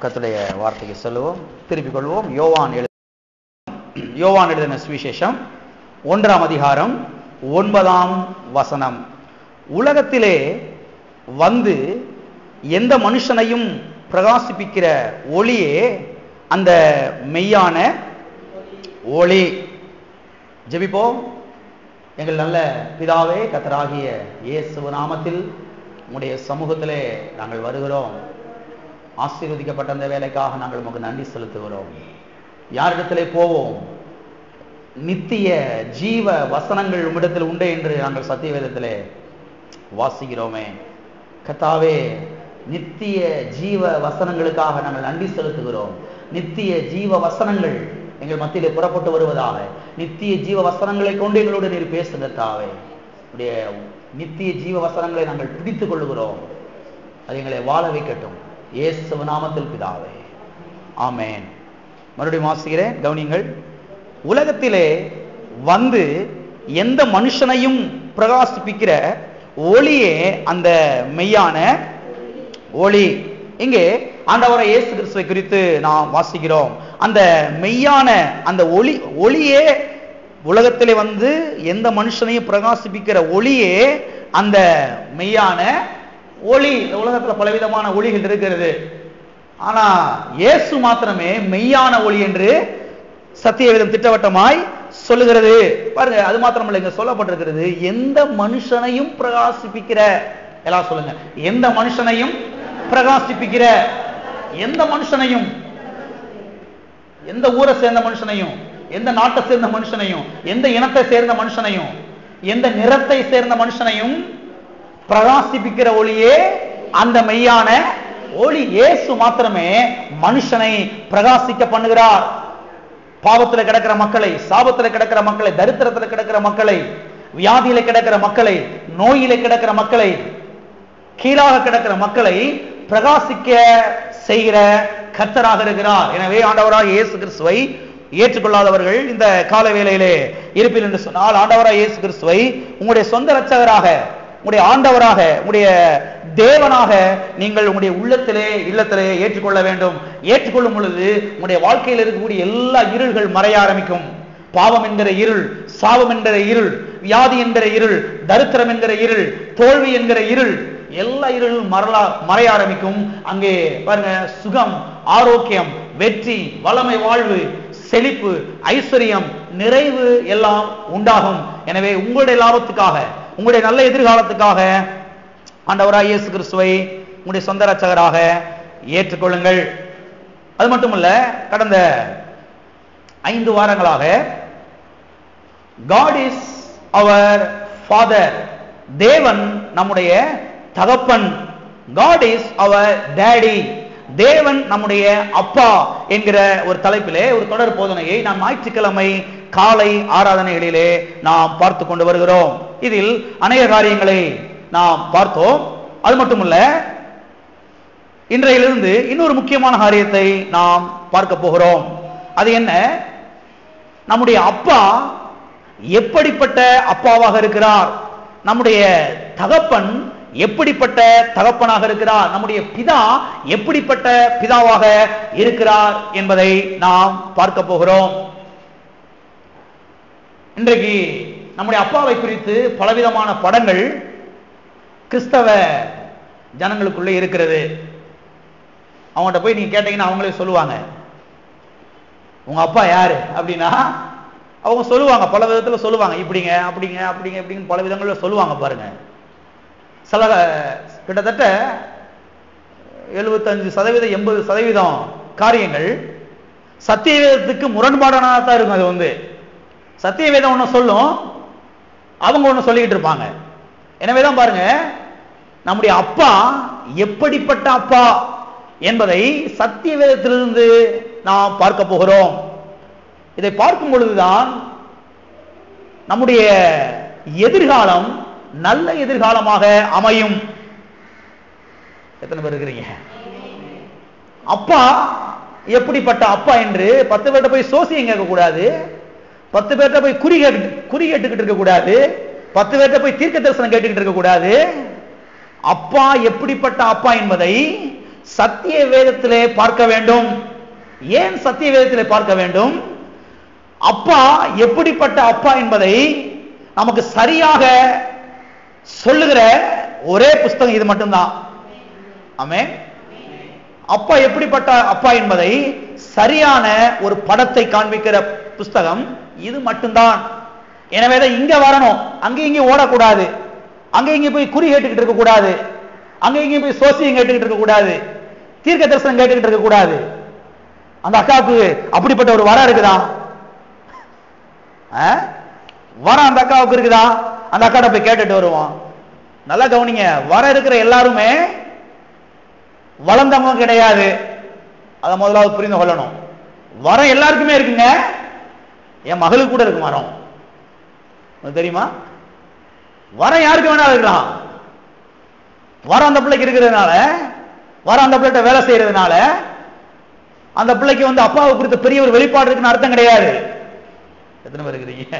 கர்த்தருடைய வார்த்தைக்கு செல்வோம், திருப்பிக் கொள்வோம். யோவான் எழுதின சுவிசேஷம் 1ஆம் அதிகாரம் 9ஆம் வசனம். உலகத்திலே வந்து எந்த மனுஷனையும் பிரகாசிப்பிக்கிற ஒளியே அந்த மெய்யான ஒளி. ஜெபிப்போம். எங்கள் நல்ல பிதாவே, கர்த்தராகிய இயேசு நாமத்தில் உம்முடைய சமூகத்திலே நாங்கள் வருகிறோம். ஆசீர்வதிக்கப்பட்ட அந்த வேலைக்காக நாங்கள் உமக்கு நன்றி செலுத்துகிறோம். யாரிடத்திலே போவோம்? நித்திய ஜீவ வசனங்கள் உம்மிடத்தில் உண்டு என்று நாங்கள் சத்தியவேதத்திலே வாசிக்கிறோமே. கர்த்தாவே, நித்திய ஜீவ வசனங்களுக்காக நாங்கள் நன்றி செலுத்துகிறோம். நித்திய ஜீவ வசனங்கள் எங்கள் மத்தியிலே புறப்பட்டு வருவதாக, நித்திய ஜீவ வசனங்களை கொண்டு எங்களோடு நீர் பேசுங்க. கர்த்தாவே, உடைய நித்திய ஜீவ வசனங்களை நாங்கள் பிடித்துக் கொள்ளுகிறோம். அது எங்களை வாழ வைக்கட்டும். இயேசு நாமத்தில் பிதாவே, ஆமென். மறுபடியும் வாசிக்கிறேன், கவனிங்கள். உலகத்திலே வந்து எந்த மனுஷனையும் பிரகாசிப்பிக்கிற ஒளியே அந்த மெய்யான ஒளி. இங்கே ஆண்டவராகிய இயேசு கிறிஸ்துவை குறித்து நாம் வாசிக்கிறோம். அந்த மெய்யான அந்த ஒளியே உலகத்திலே வந்து எந்த மனுஷனையும் பிரகாசிப்பிக்கிற ஒளியே அந்த மெய்யான ஒளி. இந்த உலகத்துல பலவிதமான ஒளிகள் இருக்கிறது. ஆனா இயேசு மாத்திரமே மெய்யான ஒளி என்று சத்தியவேதம் திட்டவட்டமாய் சொல்லுகிறது. பாருங்க, அது மாத்திரமல்ல, இங்க சொல்லப்பட்டிருக்கிறது எந்த மனுஷனையும் பிரகாசிப்பிக்கிற. எல்லாம் சொல்லுங்க, எந்த மனுஷனையும் பிரகாசிப்பிக்கிற. எந்த மனுஷனையும், எந்த ஊரை சேர்ந்த மனுஷனையும், எந்த நாட்டை சேர்ந்த மனுஷனையும், எந்த இனத்தை சேர்ந்த மனுஷனையும், எந்த நிறத்தை சேர்ந்த மனுஷனையும் பிரகாசிப்பிக்கிற ஒளியே அந்த மெய்யான ஒளி. இயேசு மாத்திரமே மனுஷனை பிரகாசிக்க பண்ணுகிறார். பாவத்தில் கிடக்கிற மக்களை, சாபத்தில் கிடக்கிற மக்களை, தரித்திரத்தில் கிடக்கிற மக்களை, வியாதியில கிடக்கிற மக்களை, நோயில கிடக்கிற மக்களை, கீழாக கிடக்கிற மக்களை பிரகாசிக்க செய்கிற கர்த்தராக இருக்கிறார். எனவே ஆண்டவராகிய இயேசு கிறிஸ்துவை ஏற்றுக்கொள்ளாதவர்கள் இந்த கால வேளையிலே இருப்பீர்கள் என்று சொன்னால், ஆண்டவராகிய இயேசு கிறிஸ்துவை உங்களுடைய சொந்த இரட்சகராக, உங்களுடைய ஆண்டவராக, உங்களுடைய தேவனாக நீங்கள் உங்களுடைய உள்ளத்திலே, இல்லத்திலே ஏற்றுக்கொள்ள வேண்டும். ஏற்றுக்கொள்ளும் பொழுது உங்களுடைய வாழ்க்கையில் இருக்கக்கூடிய எல்லா இருள்கள் மறைய ஆரம்பிக்கும். பாவம் என்கிற இருள், சாபம் என்கிற இருள், வியாதி என்கிற இருள், தரித்திரம் என்கிற இருள், தோல்வி என்கிற இருள், எல்லா இருளும் மறைய ஆரம்பிக்கும். அங்கே பாருங்க, சுகம், ஆரோக்கியம், வெற்றி, வளமை, வாழ்வு, செழிப்பு, ஐஸ்வர்யம், நிறைவு எல்லாம் உண்டாகும். எனவே உங்களுடைய லாபத்துக்காக, உங்களுடைய நல்ல எதிர்காலத்துக்காக ஆண்டவராகிய இயேசு கிறிஸ்துவை உங்களுடைய சொந்த இரட்சகராக ஏற்றுக்கொள்ளுங்கள். அது மட்டுமல்ல, கடந்த 5 வாரங்களாக God is our Father, தேவன் நம்முடைய தகப்பன். God is our Daddy, தேவன் நம்முடைய அப்பா என்கிற ஒரு தலைப்பிலே ஒரு தொடர் போதனையை நாம் ஞாயிற்றுக்கிழமை காலை ஆராதனைகளிலே நாம் பார்த்து கொண்டு வருகிறோம். இதில் அநேக காரியங்களை நாம் பார்த்தோம். அது மட்டுமல்ல, இன்றையிலிருந்து இன்னொரு முக்கியமான காரியத்தை நாம் பார்க்க போகிறோம். அது என்ன? நம்முடைய அப்பா எப்படிப்பட்ட அப்பாவாக இருக்கிறார், நம்முடைய தகப்பன் எப்படிப்பட்ட தகப்பனாக இருக்கிறார், நம்முடைய பிதா எப்படிப்பட்ட பிதாவாக இருக்கிறார் என்பதை நாம் பார்க்க போகிறோம். இன்றைக்கு நம்முடைய அப்பாவை குறித்து பலவிதமான படங்கள் கிறிஸ்தவ ஜனங்களுக்குள்ளே இருக்கிறது. அவங்கள்ட்ட போய் நீங்க கேட்டீங்கன்னா அவங்களே சொல்லுவாங்க, உங்க அப்பா யாரு அப்படின்னா அவங்க சொல்லுவாங்க, பல விதத்துல சொல்லுவாங்க, இப்படிங்க அப்படிங்க அப்படிங்க இப்படின்னு பல விதங்கள்ல சொல்லுவாங்க. பாருங்க, சில கிட்டத்தட்ட 75% 80% காரியங்கள் சத்தியவேதத்துக்கு முரண்பாடானதான் இருக்கும். அது வந்து சத்தியவேதம் ஒண்ணு சொல்லும், அவங்க ஒண்ணு சொல்லிக்கிட்டு இருப்பாங்க. எனவேதான் பாருங்க, நம்முடைய அப்பா எப்படிப்பட்ட அப்பா என்பதை சத்தியவேதத்திலிருந்து நாம் பார்க்க போகிறோம். இதை பார்க்கும் பொழுதுதான் நம்முடைய எதிர்காலம் நல்ல எதிர்காலமாக அமையும். எத்தனை பேர் இருக்கிறீங்க? அப்பா எப்படிப்பட்ட அப்பா என்று 10 பேர்ட்ட போய் சோசியம் கேட்க கூடாது, 10 பேர்ட்ட போய் குறி கேட்டுக்கிட்டு இருக்க கூடாது, 10 பேர்ட்ட போய் தீர்க்க தரிசனம் கேட்டுக்கிட்டு இருக்க கூடாது. அப்பா எப்படிப்பட்ட அப்பா என்பதை சத்திய வேதத்திலே பார்க்க வேண்டும். ஏன் சத்திய வேதத்திலே பார்க்க வேண்டும்? அப்பா எப்படிப்பட்ட அப்பா என்பதை நமக்கு சரியாக சொல்லுகிற ஒரே புஸ்தகம் இது மட்டும்தான். ஆமென். அப்பா எப்படிப்பட்ட அப்பா என்பதை சரியான ஒரு படத்தை காண்பிக்கிற புஸ்தகம் இது மட்டும்தான். எனவேதான் இங்க வரணும், அங்க இங்க ஓடக்கூடாது, அங்க இங்க போய் குறி கேட்டுக்கிட்டு இருக்க கூடாது, அங்க இங்க போய் சோசியம் கேட்டுக்கிட்டு இருக்க கூடாது, தீர்க்க தரிசனம் கேட்டுக்கிட்டு இருக்க கூடாது. அந்த அக்காவுக்கு அப்படிப்பட்ட ஒரு வரம் இருக்குதா? வரம் அந்த அக்காவுக்கு இருக்குதா? அந்த அக்காட்ட போய் கேட்டுட்டு வருவோம். நல்லா கவனிங்க, வர இருக்கிற எல்லாருமே வளர்ந்தவங்க கிடையாது. அதை முதலாவது புரிந்து கொள்ளணும். வரம் எல்லாருக்குமே இருக்குங்க. என் மகளுக்கு கூட இருக்கு வரம், தெரியுமா? வரம் யாருக்கு வேணாலும் இருக்கலாம். வரம் அந்த பிள்ளைக்கு இருக்கிறதுனால, வரம் அந்த பிள்ளைகிட்ட வேலை செய்யறதுனால அந்த பிள்ளைக்கு அப்பாவை குறித்த பெரிய ஒரு வெளிப்பாடு இருக்குன்னு அர்த்தம் கிடையாது. எத்தனை பேர் இருக்கிறீங்க?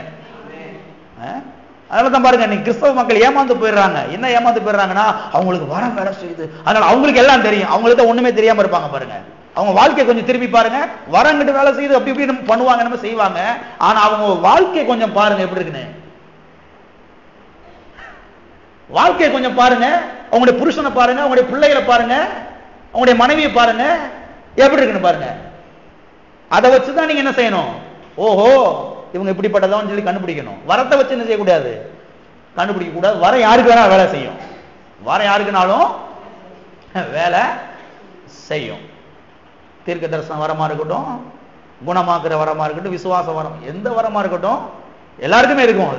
அதனால தான் பாருங்க, நீங்க கிறிஸ்தவ மக்கள் ஏமாந்து போயிடுறாங்க. என்ன ஏமாந்து போயிடுறாங்கன்னா, அவங்களுக்கு வரம் வேலை செய்யுது, அதனால அவங்களுக்கு எல்லாம் தெரியும், அவங்களுக்கு ஒண்ணுமே தெரியாம இருப்பாங்க. பாருங்க, அவங்க வாழ்க்கை கொஞ்சம் திரும்பி பாருங்க. வரங்கிட்டு வேலை செய்யுது அப்படி இப்படி நம்ம பண்ணுவாங்க, நம்ம செய்வாங்க. ஆனா அவங்க வாழ்க்கை கொஞ்சம் பாருங்க எப்படி இருக்குன்னு. வாழ்க்கையை கொஞ்சம் பாருங்க. அவங்களுடைய புருஷனை பாருங்க, அவங்களுடைய பிள்ளைகளை பாருங்க, அவங்களுடைய மனைவியை பாருங்க, எப்படி இருக்குன்னு பாருங்க. அதை வச்சுதான் நீங்க என்ன செய்யணும்? ஓஹோ, இவங்க இப்படிப்பட்டதான் சொல்லி கண்டுபிடிக்கணும். வரத்தை வச்சு என்ன செய்யக்கூடாது? கண்டுபிடிக்க கூடாது. வர யாருக்கு வேணா வேலை செய்யும். வர யாருக்குனாலும் வேலை செய்யும். தீர்க்க தரிசனம் வரமா இருக்கட்டும், குணமாக்குற வரமா இருக்கட்டும், விசுவாச வரம், எந்த வரமா இருக்கட்டும், எல்லாருக்குமே இருக்கும்.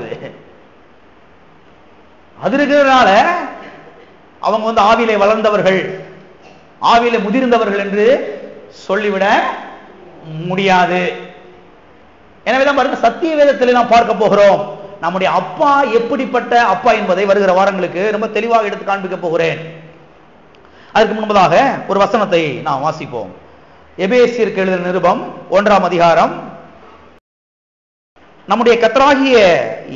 அது இருக்கிறதுனால அவங்க ஆவியிலே வளர்ந்தவர்கள், ஆவியிலே முதிர்ந்தவர்கள் என்று சொல்லிவிட முடியாது. எனவேதான் பாருங்க, சத்திய வேதத்தில் நாம் பார்க்க போகிறோம். நம்முடைய அப்பா எப்படிப்பட்ட அப்பா என்பதை வருகிற வாரங்களுக்கு ரொம்ப தெளிவாக எடுத்து காண்பிக்க போகிறேன். அதற்கு முன்பதாக ஒரு வசனத்தை நாம் வாசிப்போம். எபேசியருக்கு எழுதின நிருபம் 1ஆம் அதிகாரம். நம்முடைய கர்த்தராகிய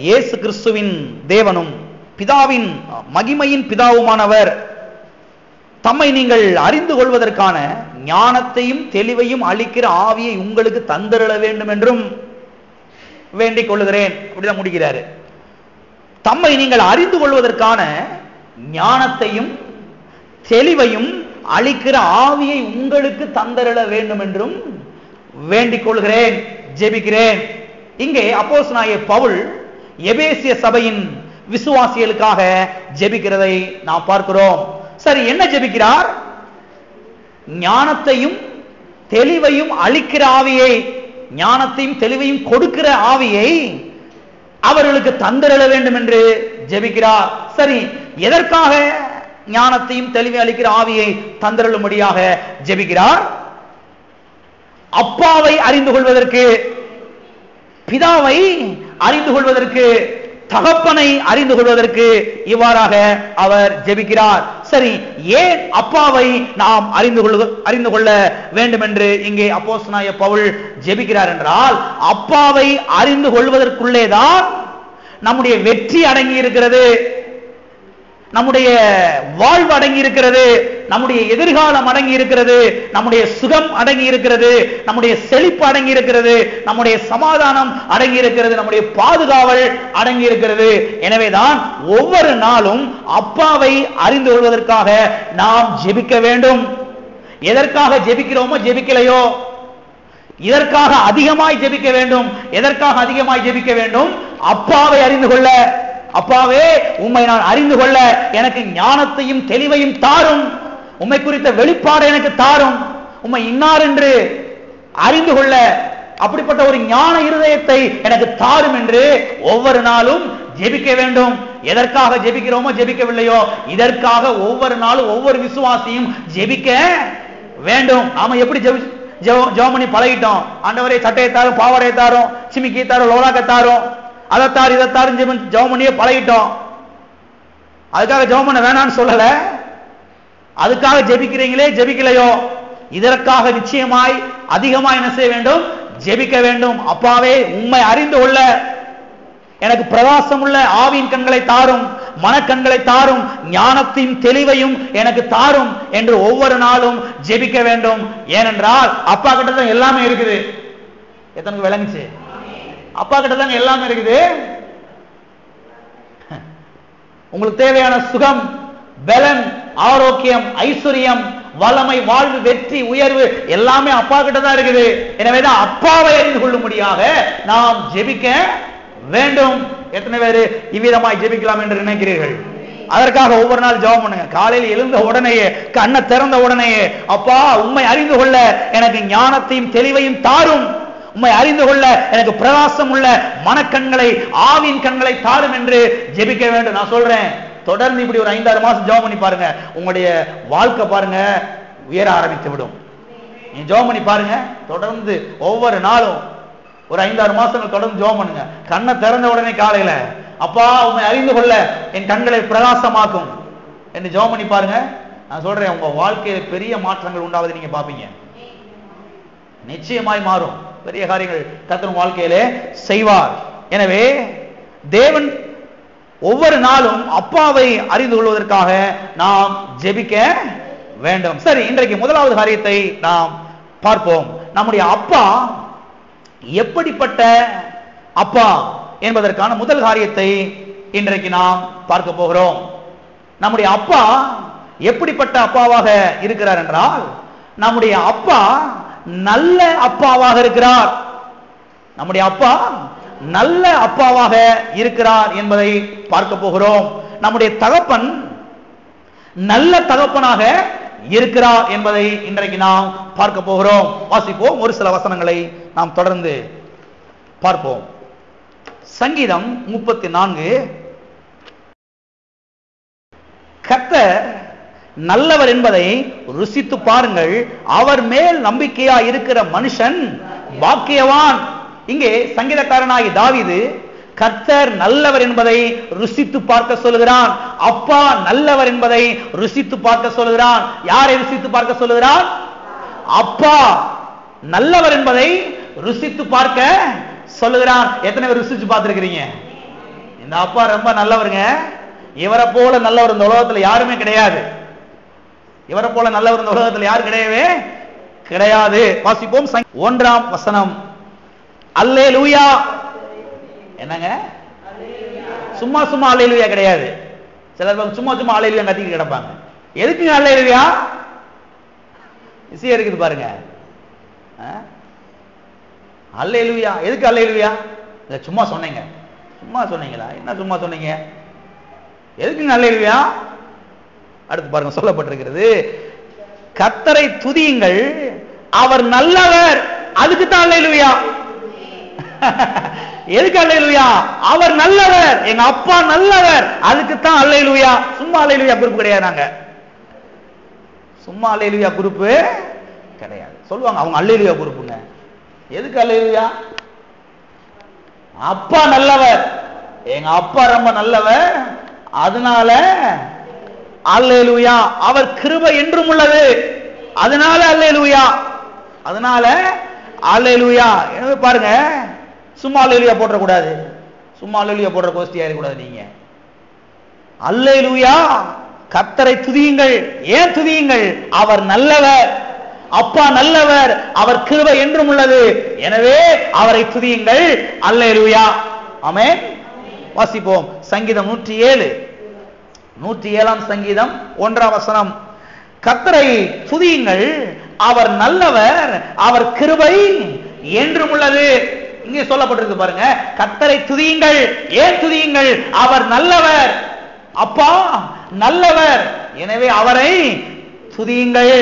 இயேசு கிறிஸ்துவின் தேவனும் பிதாவின் மகிமையின் பிதாவுமானவர் தம்மை நீங்கள் அறிந்து கொள்வதற்கான ஞானத்தையும் தெளிவையும் அளிக்கிற ஆவியை உங்களுக்கு தந்தருள வேண்டும் என்றும் வேண்டிக் கொள்ளுகிறேன். அப்படிதான் முடிக்கிறாரு. தம்மை நீங்கள் அறிந்து கொள்வதற்கான ஞானத்தையும் தெளிவையும் அளிக்கிற ஆவியை உங்களுக்கு தந்தருள வேண்டும் என்றும் வேண்டிக் கொள்கிறேன், ஜெபிக்கிறேன். இங்கே அப்போஸ்தலனாகிய பவுல் எபேசிய சபையின் விசுவாசிகளுக்காக ஜெபிக்கிறதை நாம் பார்க்கிறோம். சரி, என்ன ஜெபிக்கிறார்? ஞானத்தையும் தெளிவையும் அளிக்கிற ஆவியை, ஞானத்தையும் தெளிவையும் கொடுக்கிற ஆவியை அவர்களுக்கு தந்தருள வேண்டும் என்று ஜெபிக்கிறார். சரி, எதற்காக ஞானத்தையும் தெளிவை அளிக்கிற ஆவியை தந்தருளும்படியாக ஜெபிக்கிறார்? அப்பாவை அறிந்து கொள்வதற்கு, பிதாவை அறிந்து கொள்வதற்கு, தகப்பனை அறிந்து கொள்வதற்கு இவ்வாறாக அவர் ஜெபிக்கிறார். சரி, ஏன் அப்பாவை நாம் அறிந்து கொள்ள வேண்டும் என்று இங்கே அப்போஸ்தலனாகிய பவுல் ஜெபிக்கிறார் என்றால், அப்பாவை அறிந்து கொள்வதற்குள்ளேதான் நம்முடைய வெற்றி அடங்கி இருக்கிறது, நம்முடைய வாழ்வு அடங்கி இருக்கிறது, நம்முடைய எதிர்காலம் அடங்கி இருக்கிறது, நம்முடைய சுகம் அடங்கி இருக்கிறது, நம்முடைய செழிப்பு அடங்கி இருக்கிறது, நம்முடைய சமாதானம் அடங்கி இருக்கிறது, நம்முடைய பாதுகாவல் அடங்கி இருக்கிறது. எனவேதான் ஒவ்வொரு நாளும் அப்பாவை அறிந்து கொள்வதற்காக நாம் ஜெபிக்க வேண்டும். எதற்காக ஜெபிக்கிறோமோ ஜெபிக்கலையோ, இதற்காக அதிகமாய் ஜெபிக்க வேண்டும். எதற்காக அதிகமாய் ஜெபிக்க வேண்டும்? அப்பாவை அறிந்து கொள்ள. அப்பாவே, உம்மை நான் அறிந்து கொள்ள எனக்கு ஞானத்தையும் தெளிவையும் தாரும், உம்மை குறித்த வெளிப்பாடு எனக்கு தாரும், உம்மை இன்னார் என்று அறிந்து கொள்ள அப்படிப்பட்ட ஒரு ஞான இருதயத்தை எனக்கு தாரும் என்று ஒவ்வொரு நாளும் ஜெபிக்க வேண்டும். எதற்காக ஜெபிக்கிறோமோ ஜெபிக்கவில்லையோ, இதற்காக ஒவ்வொரு நாளும் ஒவ்வொரு விசுவாசியும் ஜெபிக்க வேண்டும். நாம எப்படி ஜெபம் பண்ணி பழகிட்டோம். ஆண்டவரே, சட்டையை தாரும், பாவாடையை தாரும், சிமிக்கி தாரும், லோலாக்க தாரும், அதைத்தாரு இதைத்தாரு ஜெபம் பண்ணியே பழகிட்டோம். அதுக்காக ஜெபம் பண்ண வேணான்னு சொல்லல. அதுக்காக ஜெபிக்கிறீங்களே ஜெபிக்கலையோ, இதற்காக நிச்சயமாய் அதிகமாய் என்ன செய்ய வேண்டும்? ஜெபிக்க வேண்டும். அப்பாவே, உம்மை அறிந்து கொள்ள எனக்கு பிரகாசம் உள்ள ஆவியின் கண்களை தாரும், மனக்கண்களை தாரும், ஞானத்தின் தெளிவையும் எனக்கு தாரும் என்று ஒவ்வொரு நாளும் ஜெபிக்க வேண்டும். ஏனென்றால் அப்பா கிட்ட தான் எல்லாமே இருக்குது. எத்தனை விளங்குச்சு? அப்பா கிட்ட தான் எல்லாமே இருக்குது. உங்களுக்கு தேவையான சுகம், பலன், ஆரோக்கியம், ஐஸ்வர்யம், வளமை, வாழ்வு, வெற்றி, உயர்வு எல்லாமே அப்பா கிட்ட தான் இருக்குது. எனவேதான் அப்பாவை அறிந்து கொள்ளும்படியாக நாம் ஜெபிக்க வேண்டும். எத்தனை பேர் இவ்விதமாய் ஜெபிக்கலாம் என்று நினைக்கிறீர்கள்? அதற்காக ஒவ்வொரு நாள் ஜெபம் பண்ணுங்க. காலையில் எழுந்த உடனேயே, கண்ணை திறந்த உடனேயே, அப்பா உம்மை அறிந்து கொள்ள எனக்கு ஞானத்தையும் தெளிவையும் தாரும், உம்மை அறிந்து கொள்ள எனக்கு பிரகாசம் உள்ள மனக்கண்களை, ஆவின் கண்களை தாரும் என்று ஜெபிக்க வேண்டும். நான் சொல்றேன், தொடர்ந்து இப்படி ஒரு 5-6 மாசம் ஜெபம் பண்ணி பாருங்க, உங்களுடைய வாழ்க்கை பாருங்க உயர ஆரம்பித்து விடும். நீ ஜெபம் பண்ணி பாருங்க, தொடர்ந்து ஒவ்வொரு நாளும் ஒரு 5-6 மாசங்கள் தொடர்ந்து ஜெபம் பண்ணுங்க. கண்ணை திறந்த உடனே காலையில, அப்பா உம்மை அறிந்து கொள்ள என் கண்களை பிரகாசமாக்கும் என்று ஜெபம் பண்ணி பாருங்க. நான் சொல்றேன், உங்க வாழ்க்கையில பெரிய மாற்றங்கள் உண்டாவது நீங்க பாப்பீங்க. நிச்சயமாய் மாறும். பெரிய காரியங்கள் கர்த்தர் வாழ்க்கையிலே செய்வார். எனவே தேவன் ஒவ்வொரு நாளும் அப்பாவை அறிந்து கொள்வதற்காக நாம் ஜெபிக்க வேண்டும். சரி, இன்றைக்கு முதலாவது காரியத்தை நாம் பார்ப்போம். நம்முடைய அப்பா எப்படிப்பட்ட அப்பா என்பதற்கான முதல் காரியத்தை இன்றைக்கு நாம் பார்க்க போகிறோம். நம்முடைய அப்பா எப்படிப்பட்ட அப்பாவாக இருக்கிறார் என்றால், நம்முடைய அப்பா நல்ல அப்பாவாக இருக்கிறார். நம்முடைய அப்பா நல்ல அப்பாவாக இருக்கிறார் என்பதை பார்க்க போகிறோம். நம்முடைய தகப்பன் நல்ல தகப்பனாக இருக்கிறார் என்பதை இன்றைக்கு நாம் பார்க்க போகிறோம். வாசிப்போம், ஒரு சில வசனங்களை நாம் தொடர்ந்து பார்ப்போம். சங்கீதம் 34. கர்த்தர் நல்லவர் என்பதை ருசித்து பாருங்கள், அவர் மேல் நம்பிக்கையா இருக்கிற மனுஷன் பாக்கியவான். இங்கே சங்கீதக்காரனாகி தாவீது கர்த்தர் நல்லவர் என்பதை ருசித்து பார்க்க சொல்லுகிறான். அப்பா நல்லவர் என்பதை ருசித்து பார்க்க சொல்லுகிறான். யாரை ருசித்து பார்க்க சொல்லுகிறான்? அப்பா நல்லவர் என்பதை ருசித்து பார்க்க சொல்லுகிறான். எத்தனை பேர் ருசிச்சு பார்த்திருக்கிறீங்க? இந்த அப்பா ரொம்ப நல்லவருங்க. இவரை போல நல்லவர் இந்த உலகத்தில் யாருமே கிடையாது. இவரை போல நல்லவர் இந்த உலகத்தில் யார் கிடையவே கிடையாது. வாசிப்போம் 1ஆம் வசனம். அல்லேலூயா. என்னங்க? சும்மா சும்மா அல்லேலூயா கிடையாது. சிலர் சும்மா சும்மா அல்லேலூயா கத்திட்டு கிடப்பாங்க. எதுக்கு அல்லேலூயா? ஈஸியா இருக்குது பாருங்க. அல்லேலூயா எதுக்கு அல்லேலூயா? சும்மா சொன்னீங்க. சும்மா சொன்னீங்களா? என்ன சும்மா சொன்னீங்க? எதுக்கு அல்லேலூயா? அடுத்து பாருங்க, சொல்லப்பட்டிருக்கிறது, கர்த்தரை துதியுங்கள், அவர் நல்லவர். அதுக்கு தான் அல்லேலூயா. எதுக்கு அல்லேலூயா? அவர் நல்லவர், எங்க அப்பா நல்லவர், அதுக்கு தான் அல்லேலூயா. சும்மா அல்லேலூயா குரூப் கிடையாது. நாங்க சும்மா அல்லேலூயா குரூப் கிடையாது. சொல்லுவாங்க அவங்க அல்லேலூயா குரூப்புங்க. எதுக்கு அல்லேலூயா? அப்பா நல்லவர், எங்க அப்பா ரொம்ப நல்லவர், அதனால அல்லேலூயா. அவர் கிருபை என்றும் உள்ளது, அதனால அல்லேலூயா. அதனால அல்லேலூயா. எனவே பாருங்க, சும்மா அல்லேலூயா போட்ற கூடாது. சும்மா அல்லேலூயா போடுற கோஷ்டி ஆயிட கூடாது. நீங்க அல்லேலூயா, கர்த்தரை துதியுங்கள். ஏன் துதியுங்கள்? அவர் நல்லவர், அப்பா நல்லவர், அவர் கிருபை என்றும் உள்ளது, எனவே அவரை துதியுங்கள். அல்லேலூயா. ஆமென். வாசிப்போம் சங்கீதம் 107ஆம் சங்கீதம் 1ஆம் வசனம். கர்த்தரை துதியுங்கள், அவர் நல்லவர், அவர் கிருபை என்றும் உள்ளது. இங்கே சொல்லப்பட்டிருக்கு பாருங்க, கர்த்தரை துதியுங்கள். ஏன் துதியுங்கள்? அவர் நல்லவர், அப்பா நல்லவர், எனவே அவரை துதியுங்கள்.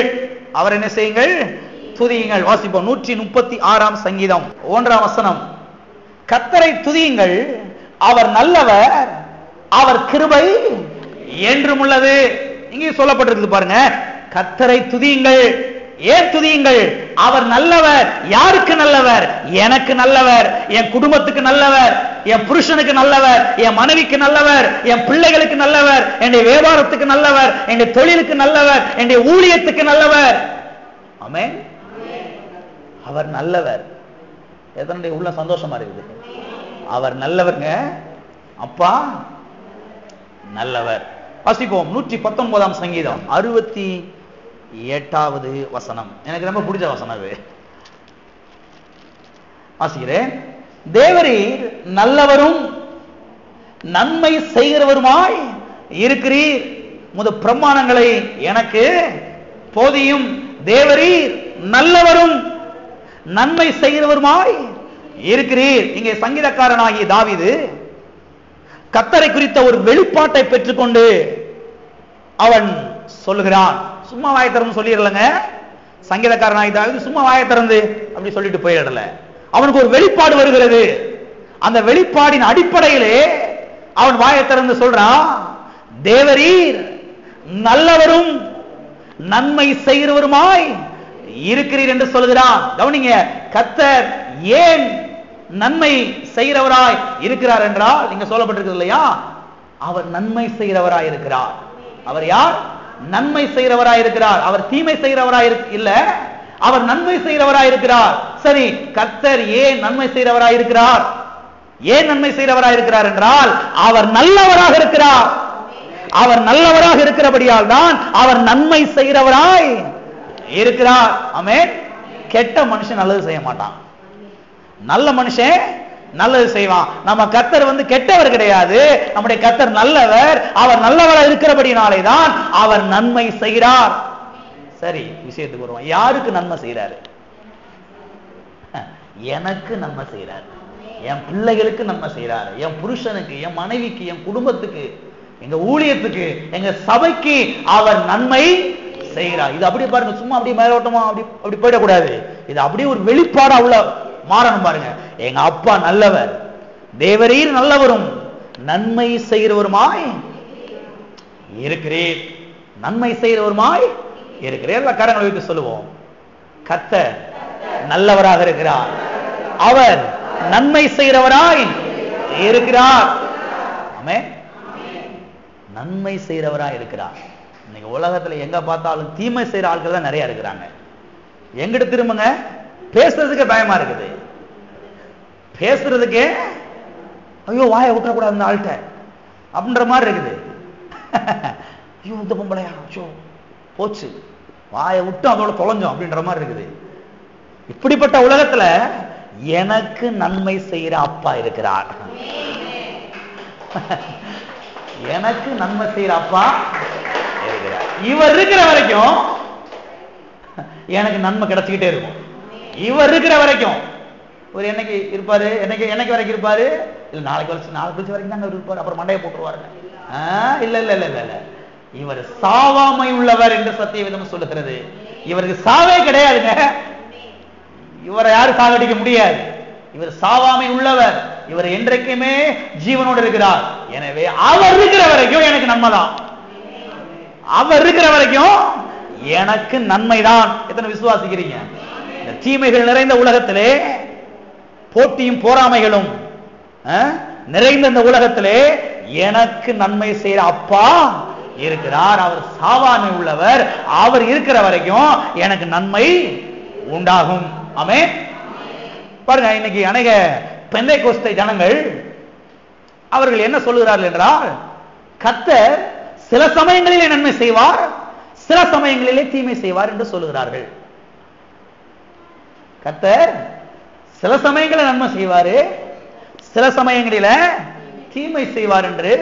அவர் என்ன செய்யுங்கள்? துதியுங்கள். வாசிப்போம் 136ஆம் சங்கீதம் 1ஆம் வசனம். கர்த்தரை துதியுங்கள், அவர் நல்லவர், அவர் கிருபை என்றும் உள்ளது. இங்கே சொல்லப்பட்டிருக்கு பாருங்க, கர்த்தரை துதியுங்கள். ஏன் துதியுங்கள்? அவர் நல்லவர். யாருக்கு நல்லவர்? எனக்கு நல்லவர், என் குடும்பத்துக்கு நல்லவர், என் புருஷனுக்கு நல்லவர், என் மனைவிக்கு நல்லவர், என் பிள்ளைகளுக்கு நல்லவர், என்னுடைய வியாபாரத்துக்கு நல்லவர், என்னுடைய தொழிலுக்கு நல்லவர், என்னுடைய ஊழியத்துக்கு நல்லவர். ஆமென். அவர் நல்லவர். எதனுடைய உள்ள சந்தோஷமா இருக்குது? அவர் நல்லவருங்க. அப்பா நல்லவர். வாசிப்போம் 119 சங்கீதம் 68வது வசனம். எனக்கு ரொம்ப பிடிச்ச வசனம் அது. வாசிக்கிறேன். தேவரீர் நல்லவரும் நன்மை செய்கிறவருமாய் இருக்கிறீர், முத பிரமாணங்களை எனக்கு போதியும். தேவரீர் நல்லவரும் நன்மை செய்கிறவருமாய் இருக்கிறீர். இங்கே சங்கீதக்காரனாகிய தாவீது கர்த்தரை குறித்த ஒரு வெளிப்பாட்டை பெற்றுக்கொண்டு அவன் சொல்லுகிறான். சும்மா வாயை திறந்து சொல்லிடலங்க. சங்கீதக்காரனாகிய தாவீது சும்மா வாயை திறந்து அப்படி சொல்லிட்டு போயிடல. அவனுக்கு ஒரு வெளிப்பாடு வருகிறது. அந்த வெளிப்பாடின் அடிப்படையிலே அவன் வாயை திறந்து சொல்றான், தேவரீர் நல்லவரும் நன்மை செய்கிறவருமாய் இருக்கிறீர் என்று சொல்கிறான். கவனிங்க, கர்த்தர் ஏன் நன்மை செய்கிறவராய் இருக்கிறார் என்றால், இங்க சொல்லப்பட்டிருக்கிறது இல்லையா, அவர் நன்மை செய்கிறவராய் இருக்கிறார். அவர் யார்? நன்மை செய்கிறவராய் இருக்கிறார். அவர் தீமை செய்கிறவராய் இல்ல, அவர் நன்மை செய்கிறவராய் இருக்கிறார். சரி, கர்த்தர் ஏன் நன்மை செய்கிறவராய் இருக்கிறார்? ஏன் நன்மை செய்கிறவராய் இருக்கிறார் என்றால், அவர் நல்லவராக இருக்கிறார். அவர் நல்லவராக இருக்கிறபடியால் தான் அவர் நன்மை செய்கிறவராய் இருக்கிறார். ஆமென். கெட்ட மனுஷன் நல்லது செய்ய மாட்டான், நல்ல மனுஷன் நல்லது செய்வான். நம்ம கர்த்தர் கெட்டவர் கிடையாது, நம்முடைய கர்த்தர் நல்லவர். அவர் நல்லவராக இருக்கிறபடினாலே தான் அவர் நன்மை செய்கிறார். சரி, விஷயத்துக்கு வருவோம். யாருக்கு நன்மை செய்கிறாரு? எனக்கு நன்மை செய்கிறார், என் பிள்ளைகளுக்கு நன்மை செய்கிறார், என் புருஷனுக்கு, என் மனைவிக்கு, என் குடும்பத்துக்கு, எங்க ஊழியத்துக்கு, எங்க சபைக்கு அவர் நன்மை செய்கிறார். இது அப்படியே பாருங்க, சும்மா அப்படியே மேலோட்டமா அப்படி போயிடக்கூடாது. இது அப்படியே ஒரு வெளிப்பாடா உள்ள மாறணும் பாருங்க. எங்க அப்பா நல்லவர், தேவரீர் நல்லவரும் நன்மை செய்கிறவருமாய் இருக்கிறீர். நன்மை செய்கிறவருமாய் இருக்கிறீர். எல்லா கரங்களை வைத்து சொல்லுவோம், கர்த்தர் நல்லவராக இருக்கிறார், அவர் நன்மை செய்கிறவராய் இருக்கிறார். ஆமென். நன்மை செய்கிறவராய் இருக்கிறார். இன்னைக்கு உலகத்துல எங்க பார்த்தாலும் தீமை செய்யற ஆட்கள் தான் நிறைய இருக்கிறாங்க. எங்கிட்ட திரும்புங்க, பேசுறதுக்கே பயமா இருக்குது. பேசுறதுக்கே ஐயோ வாயை விட்டுறக்கூடாது அந்த ஆள்கிட்ட அப்படின்ற மாதிரி இருக்குது. ஐயோ இந்த பொம்பளையா, ஐயோ போச்சு, வாயை விட்டு அதோட தொலைஞ்சோம் அப்படின்ற மாதிரி இருக்குது. இப்படிப்பட்ட உலகத்துல எனக்கு நன்மை செய்யற அப்பா இருக்கிறார். எனக்கு நன்மை செய்யற அப்பா இருக்கிறார். இவர் இருக்கிற வரைக்கும் எனக்கு நன்மை கிடைச்சிக்கிட்டே இருக்கும். இவர் இருக்கிற வரைக்கும். ஒரு என்னைக்கு இருப்பாரு, என்னைக்கு வரைக்கும் இருப்பாரு? இல்ல நாளைக்கு கழிச்சு வரைக்கும் தாங்க இருப்பாரு, அப்புறம் மண்டையை போட்டுருவாருங்க. இல்ல இல்ல இல்ல இல்ல இல்ல, இவர் சாவாமை உள்ளவர் என்று சத்தியவேதம் சொல்லுகிறது. இவருக்கு சாவே கிடையாதுங்க. இவரை யாரும் சாகடிக்க முடியாது. இவர் சாவாமை உள்ளவர். இவர் என்றைக்குமே ஜீவனோடு இருக்கிறார். எனவே அவர் இருக்கிற வரைக்கும் எனக்கு நன்மைதான். அவர் இருக்கிற வரைக்கும் எனக்கு நன்மைதான். எத்தனை விசுவாசிக்கிறீங்க? இந்த தீமைகள் நிறைந்த உலகத்திலே, போட்டியும் போராமைகளும் நிறைந்த இந்த உலகத்திலே எனக்கு நன்மை செய்யற அப்பா இருக்கிறார். அவர் சாவாமை உள்ளவர். அவர் இருக்கிற வரைக்கும் எனக்கு நன்மை உண்டாகும். ஆமென். பாருங்க, இன்னைக்கு அநேக பெந்தைக்கோஸ்தை ஜனங்கள் அவர்கள் என்ன சொல்லுகிறார்கள் என்றால், கர்த்தர் சில சமயங்களிலே நன்மை செய்வார், சில சமயங்களிலே தீமை செய்வார் என்று சொல்லுகிறார்கள். கர்த்தர் சில சமயங்களில் நன்மை செய்வாரு, சில சமயங்களில தீமை செய்வார் என்று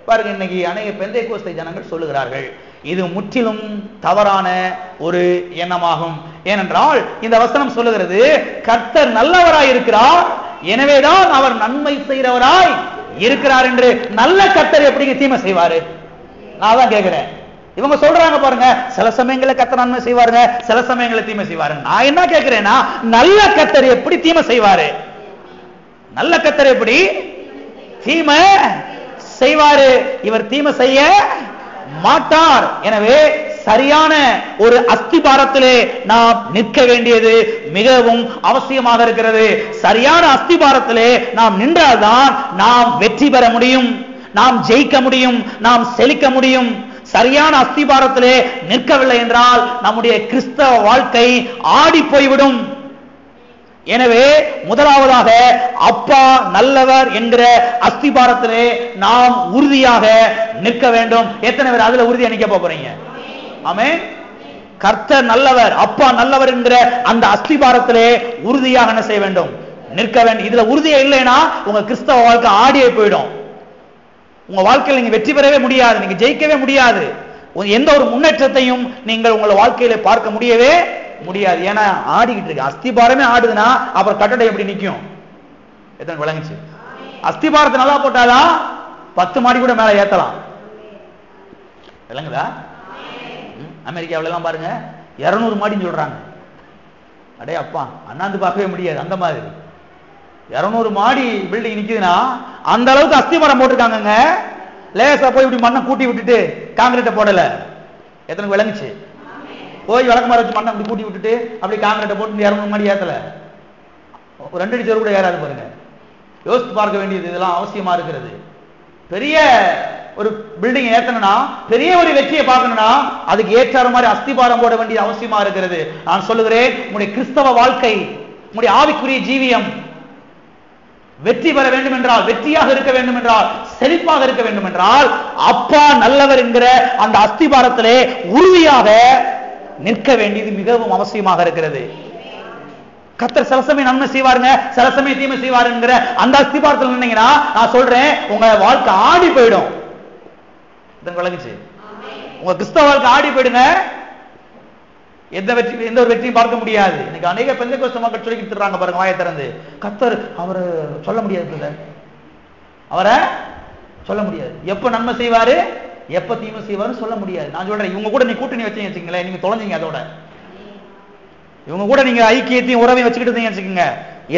பாருங்க இன்னைக்கு அநேக பெந்தைக்கோஸ்தை ஜனங்கள் சொல்லுகிறார்கள். இது முற்றிலும் தவறான ஒரு எண்ணமாகும். ஏனென்றால் இந்த வசனம் சொல்லுகிறது, கர்த்தர் நல்லவராய் இருக்கிறார், எனவேதான் அவர் நன்மை செய்கிறவராய் இருக்கிறார் என்று. நல்ல கர்த்தர் எப்படிங்க தீமை செய்வாரு? நான் தான் கேட்கிறேன். இவங்க சொல்றாங்க பாருங்க, சில சமயங்களில் கர்த்தர் நன்மை செய்வாருங்க, சில சமயங்களில் தீமை செய்வாரு. நான் என்ன கேட்கிறேன்னா, நல்ல கர்த்தர் எப்படி தீமை செய்வாரு? நல்ல கர்த்தர் எப்படி தீமை செய்வாரு? இவர் தீமை செய்ய மாட்டார். எனவே சரியான ஒரு அஸ்திபாரத்திலே நாம் நிற்க வேண்டியது மிகவும் அவசியமாக இருக்கிறது. சரியான அஸ்திபாரத்திலே நாம் நின்றால்தான் நாம் வெற்றி பெற முடியும், நாம் ஜெயிக்க முடியும், நாம் செழிக்க முடியும். சரியான அஸ்திபாரத்திலே நிற்கவில்லை என்றால் நம்முடைய கிறிஸ்தவ வாழ்க்கை ஆடி போய்விடும். எனவே முதலாவதாக அப்பா நல்லவர் என்கிற அஸ்திபாரத்திலே நாம் உறுதியாக நிற்க வேண்டும். எத்தனை பேர் அதுல உறுதியா நிக்க போறீங்க? ஆமென். கர்த்தர் நல்லவர், அப்பா நல்லவர் என்கிற அந்த அஸ்திபாரத்திலே உறுதியாக என்ன செய்ய வேண்டும்? நிற்க வேண்டும். இதுல உறுதியே இல்லைன்னா உங்க கிறிஸ்தவ வாழ்க்கை ஆடியே போயிடும். உங்க வாழ்க்கையில் நீங்க வெற்றி பெறவே முடியாது, நீங்க ஜெயிக்கவே முடியாது, எந்த ஒரு முன்னேற்றத்தையும் நீங்கள் உங்க வாழ்க்கையில பார்க்க முடியவே முடியாது. ஏன்னா ஆடிக்கிட்டு இருக்கு. அஸ்திபாரமே ஆடுதுன்னா அப்புறம் கட்டடம் எப்படி நிற்கும்? எத்தனை விளங்குச்சு? அஸ்திபாரத்தை நல்லா போட்டாதான் 10 மாடி கூட மேல ஏத்தலாம். விளங்குதா? அமெரிக்காவில எல்லாம் பாருங்க 200 மாடின்னு சொல்றாங்க. அடே அப்பா, அண்ணாந்து பார்க்கவே முடியாது. அந்த மாதிரி 200 மாடி பில்டிங் நிக்குதுன்னா அந்த அளவுக்கு அஸ்திபாரம் போட்டிருக்காங்க. லேசா போய் இப்படி மண்ணை கூட்டி விட்டுட்டு காங்கிரீட்டை போடல. எத்தனை விளங்குச்சு? போய் விளக்கமாற வச்சு மண்ணை அப்படி கூட்டி விட்டுட்டு அப்படி காங்கிரீட்டை போட்டு 200 மாடி ஏத்தல. 2 அடி சேர் கூட ஏறாது பாருங்க. யோசித்து பார்க்க வேண்டியது இதெல்லாம் அவசியமா இருக்கிறது. பெரிய ஒரு பில்டிங் ஏத்தனா, பெரிய ஒரு வெற்றியை பார்க்கணும்னா அதுக்கு ஏற்ற மாதிரி அஸ்திபாரம் போட வேண்டியது அவசியமா இருக்கிறது. நான் சொல்லுகிறேன், உங்களுடைய கிறிஸ்தவ வாழ்க்கை, உங்களுடைய ஆவிக்குரிய ஜீவியம் வெற்றி பெற வேண்டும் என்றால், வெற்றியாக இருக்க வேண்டும் என்றால், செழிப்பாக இருக்க வேண்டும் என்றால், அப்பா நல்லவர் என்கிற அந்த அஸ்திபாரத்திலே உறுதியாக நிற்க வேண்டியது மிகவும் அவசியமாக இருக்கிறது. கர்த்தர் சில சமயம் நன்மை செய்வாருங்க, சில சமயம் தீமை செய்வாருங்கிற அந்த அஸ்திபாரத்தில் நின்னீங்கன்னா நான் சொல்றேன், உங்க வாழ்க்கை ஆடி போயிடும். விளங்குச்சு? உங்க கிறிஸ்தவ வாழ்க்கை ஆடி போயிடுங்க. எந்த ஒரு வெற்றியும் பார்க்க முடியாது. இன்னைக்கு அநேக பெந்தெகோஸ்தே மக்கள் சொல்லி கொடுத்துறாங்க பாருங்க, வாயை திறந்து. கர்த்தர் அவரை சொல்ல முடியாது, அவரை சொல்ல முடியாது. எப்ப நன்மை செய்வாரு எப்ப தீமை செய்வாரு சொல்ல முடியாது. நான் சொல்றேன், இவங்க கூட நீ கூட்டணி வச்சீங்க வச்சுக்கீங்களேன், நீங்க தொலைஞ்சிங்க. அதோட இவங்க கூட நீங்க ஐக்கியத்தையும் உறவையும் வச்சுக்கிட்டு இருந்தீங்க வச்சுக்கோங்க,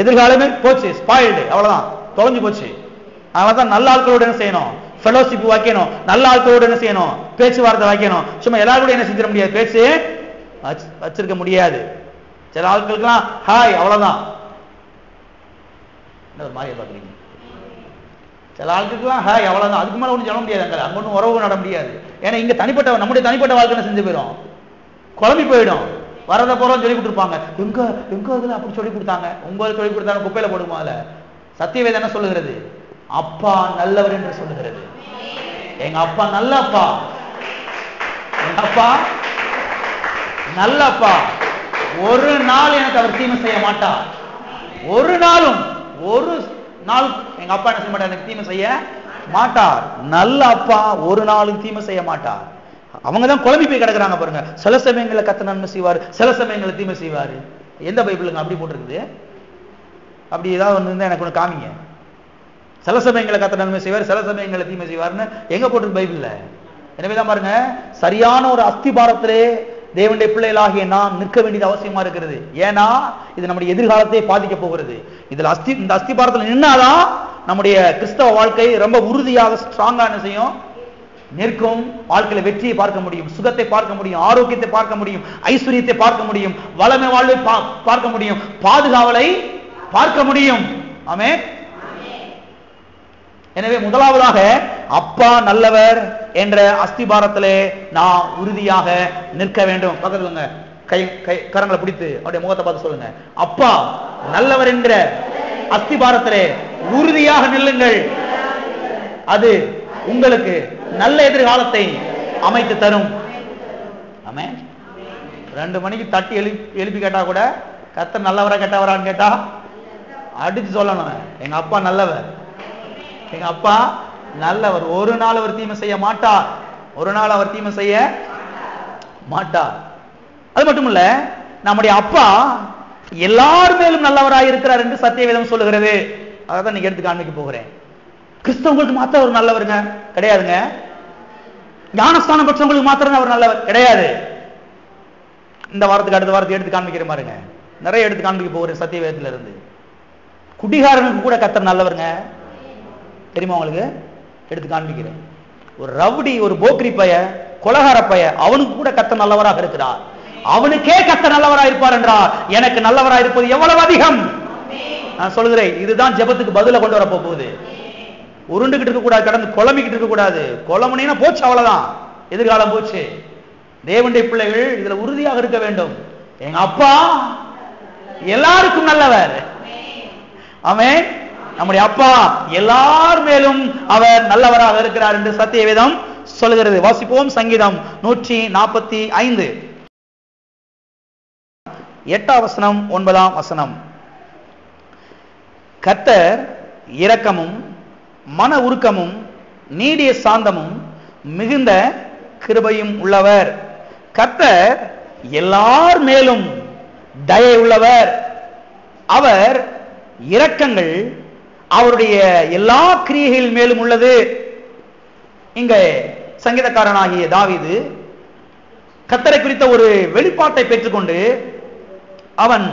எதிர்காலமே போச்சு, ஸ்பாயில்டு, அவ்வளவுதான், தொலைஞ்சு போச்சு. அதனாலதான் நல்ல ஆட்களோட என்ன செய்யணும்? ஃபெலோஷிப் வைக்கணும். நல்ல ஆட்களோட என்ன செய்யணும்? பேச்சுவார்த்தை வைக்கணும். சும்மா எல்லாரும் கூட என்ன செஞ்சிட முடியாது, பேச்சு வச்சிருக்க முடியாது. சில ஆட்களுக்கெல்லாம் ஹாய் அவ்வளவுதான். என்ன ஒரு மாதிரியா பாக்குறீங்க? சில ஆட்களுக்கெல்லாம் ஹாய் அவ்வளவுதான், அதுக்கு மேல ஒன்றும் சொல்ல முடியாது. அங்க ஒன்றும் உறவு நட முடியாது. ஏன்னா இங்க தனிப்பட்ட நம்முடைய தனிப்பட்ட வாழ்க்கை செஞ்சு போயிடும், குழம்பி போயிடும். வரத போறோம் சொல்லி கொடுத்துருப்பாங்க, எங்க எங்க இதுல அப்படி சொல்லி கொடுத்தாங்க, உங்களுக்கு சொல்லி கொடுத்தாங்க, குப்பையில போடுமா. அதுல சத்தியவேதம் என்ன சொல்லுகிறது? அப்பா நல்லவர் என்று சொல்லுகிறது. எங்க அப்பா நல்ல அப்பா, எங்க அப்பா நல்ல அப்பா. ஒரு நாள் எனக்கு அவர் தீமை செய்ய மாட்டார். ஒரு நாளும் ஒரு நாள் எங்க அப்பா என்ன செய்ய மாட்டார், எனக்கு தீமை செய்ய மாட்டார். நல்ல அப்பா ஒரு நாளும் தீமை செய்ய மாட்டார். அவங்க தான் குழம்பி போய் கிடக்குறாங்க பாருங்க. சில சமயங்களை கர்த்தர் நன்மை செய்வாரு, சில சமயங்களை தீமை செய்வாரு. எந்த பைபிளுங்க அப்படி போட்டிருக்குது? அப்படி ஏதாவது ஒன்று இருந்தா எனக்கு ஒன்று காமிங்க. சில சமயங்களை கர்த்தர் நன்மை செய்வார், சில சமயங்களை தீமை செய்வார்னு எங்க போட்டிருக்கு பைபிள்ல? எனவேதான் பாருங்க, சரியான ஒரு அஸ்திபாரத்திலே தேவனுடைய பிள்ளைகளாகிய நாம் நிற்க வேண்டியது அவசியமா இருக்கிறது. ஏன்னா இது நம்முடைய எதிர்காலத்தை பாதிக்க போகிறது. இதுல இந்த அஸ்திபாரத்தில் நின்னாதான் நம்முடைய கிறிஸ்தவ வாழ்க்கை ரொம்ப உறுதியாக ஸ்ட்ராங்கா என்ன செய்யும்? நிற்கும். வாழ்க்கையில வெற்றியை பார்க்க முடியும், சுகத்தை பார்க்க முடியும், ஆரோக்கியத்தை பார்க்க முடியும், ஐஸ்வர்யத்தை பார்க்க முடியும், வளமை வாழ்வை பார்க்க முடியும், பாதுகாவலை பார்க்க முடியும். ஆமென். எனவே முதலாவதாக அப்பா நல்லவர் என்ற அஸ்திபாரத்திலே நான் உறுதியாக நிற்க வேண்டும். பக்கத்துல கரங்களை பிடித்து அவருடைய முகத்தை பார்த்து சொல்லுங்க, அப்பா நல்லவர் என்கிற அஸ்திபாரத்திலே உறுதியாக நில்லுங்கள். அது உங்களுக்கு நல்ல எதிர்காலத்தை அமைத்து தரும். ஆமென். 2 மணிக்கு தட்டி எழுப்பி கேட்டா கூட கர்த்தர் நல்லவரா கெட்டவரான்னு கேட்டா அடிச்சு சொல்லணும், எங்க அப்பா நல்லவர், எங்க அப்பா நல்லவர். ஒரு நாள் அவர் தீமை செய்ய மாட்டார், ஒரு நாள் அவர் தீமை செய்ய மாட்டார். அது மட்டும் இல்ல, நம்முடைய அப்பா எல்லார் மேலும் நல்லவராக இருக்கிறார் என்று சத்தியவேதம் சொல்லுகிறது. அதான் நீங்க எடுத்து காண்பிக்க போகிறேன். கிறிஸ்தவங்களுக்கு மாத்திரம் அவர் நல்லவருங்க கிடையாதுங்க. ஞானஸ்தானம் பெற்றவங்களுக்கு மாத்திரம் அவர் நல்லவர் கிடையாது. இந்த வாரத்துக்கு அடுத்த வாரத்துக்கு எடுத்து காண்பிக்கிற பாருங்க, நிறைய எடுத்து காண்பிக்க போகிறேன் சத்தியவேதத்துல இருந்து. குடிகாரனுக்கு கூட கர்த்தர் நல்லவருங்க, தெரியுமா உங்களுக்கு? எடுத்து காண்பிக்கிறேன். ஒரு ரவுடி, ஒரு போக்ரி பைய, கொலகார பைய, அவனுக்கு கூட கர்த்தர் நல்லவராக இருக்கிறார். அவனுக்கே கர்த்தர் நல்லவராக இருப்பார் என்றால் எனக்கு நல்லவராக இருப்பது எவ்வளவு அதிகம். நான் சொல்கிறேன், இதுதான் ஜெபத்துக்கு பதில கொண்டு வர போகுது. உருண்டுகிட்டு இருக்க கூடாது, கடந்து குழம்பிக்கிட்டு இருக்க கூடாது. குழம்புனா போச்சு, அவ்வளவுதான், எதிர்காலம் போச்சு. தேவனுடைய பிள்ளைகள் இதுல உறுதியாக இருக்க வேண்டும். எங்க அப்பா எல்லாருக்கும் நல்லவர். ஆமென். நம்முடைய அப்பா எல்லார் மேலும் அவர் நல்லவராக இருக்கிறார் என்று சத்திய வேதம் சொல்கிறது. வாசிப்போம். சங்கீதம் 145 8ஆம் வசனம் 9ஆம் வசனம். கர்த்தர் இரக்கமும் மன உருக்கமும் நீடிய சாந்தமும் மிகுந்த கிருபையும் உள்ளவர். கர்த்தர் எல்லார் மேலும் தயை உள்ளவர். அவர் இரக்கங்கள் அவருடைய எல்லா கிரியைகள் மேலும் உள்ளது. இங்க சங்கீதக்காரனாகிய தாவீது கர்த்தரை குறித்த ஒரு வெளிப்பாட்டை பெற்றுக்கொண்டு அவன்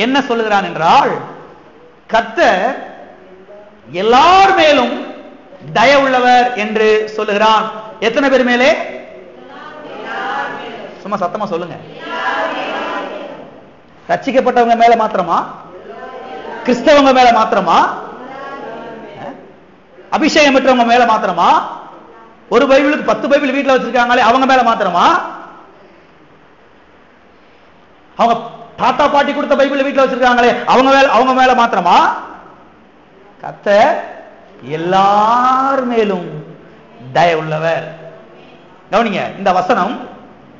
என்ன சொல்லுகிறான் என்றால், கர்த்தர் எல்லார் மேலும் தயை உள்ளவர் என்று சொல்லுகிறான். எத்தனை பேர் மேலே? சும்மா சத்தமா சொல்லுங்க. ரட்சிக்கப்பட்டவங்க மேல மாத்திரமா? கிறிஸ்தவங்க மேல மாத்திரமா? அபிஷேகம் பெற்றவங்க மேல மாத்திரமா? ஒரு பைபிளுக்கு 10 பைபிள் வீட்டுல வச்சிருக்காங்களே அவங்க மேல மாத்திரமா? அவங்க தாத்தா பாட்டி கொடுத்த பைபிள் வீட்டுல வச்சிருக்காங்களே அவங்க மேல மாத்திரமா? கர்த்தர் எல்லார் மேலும் தயை உள்ளவர். கவனிங்க, இந்த வசனம்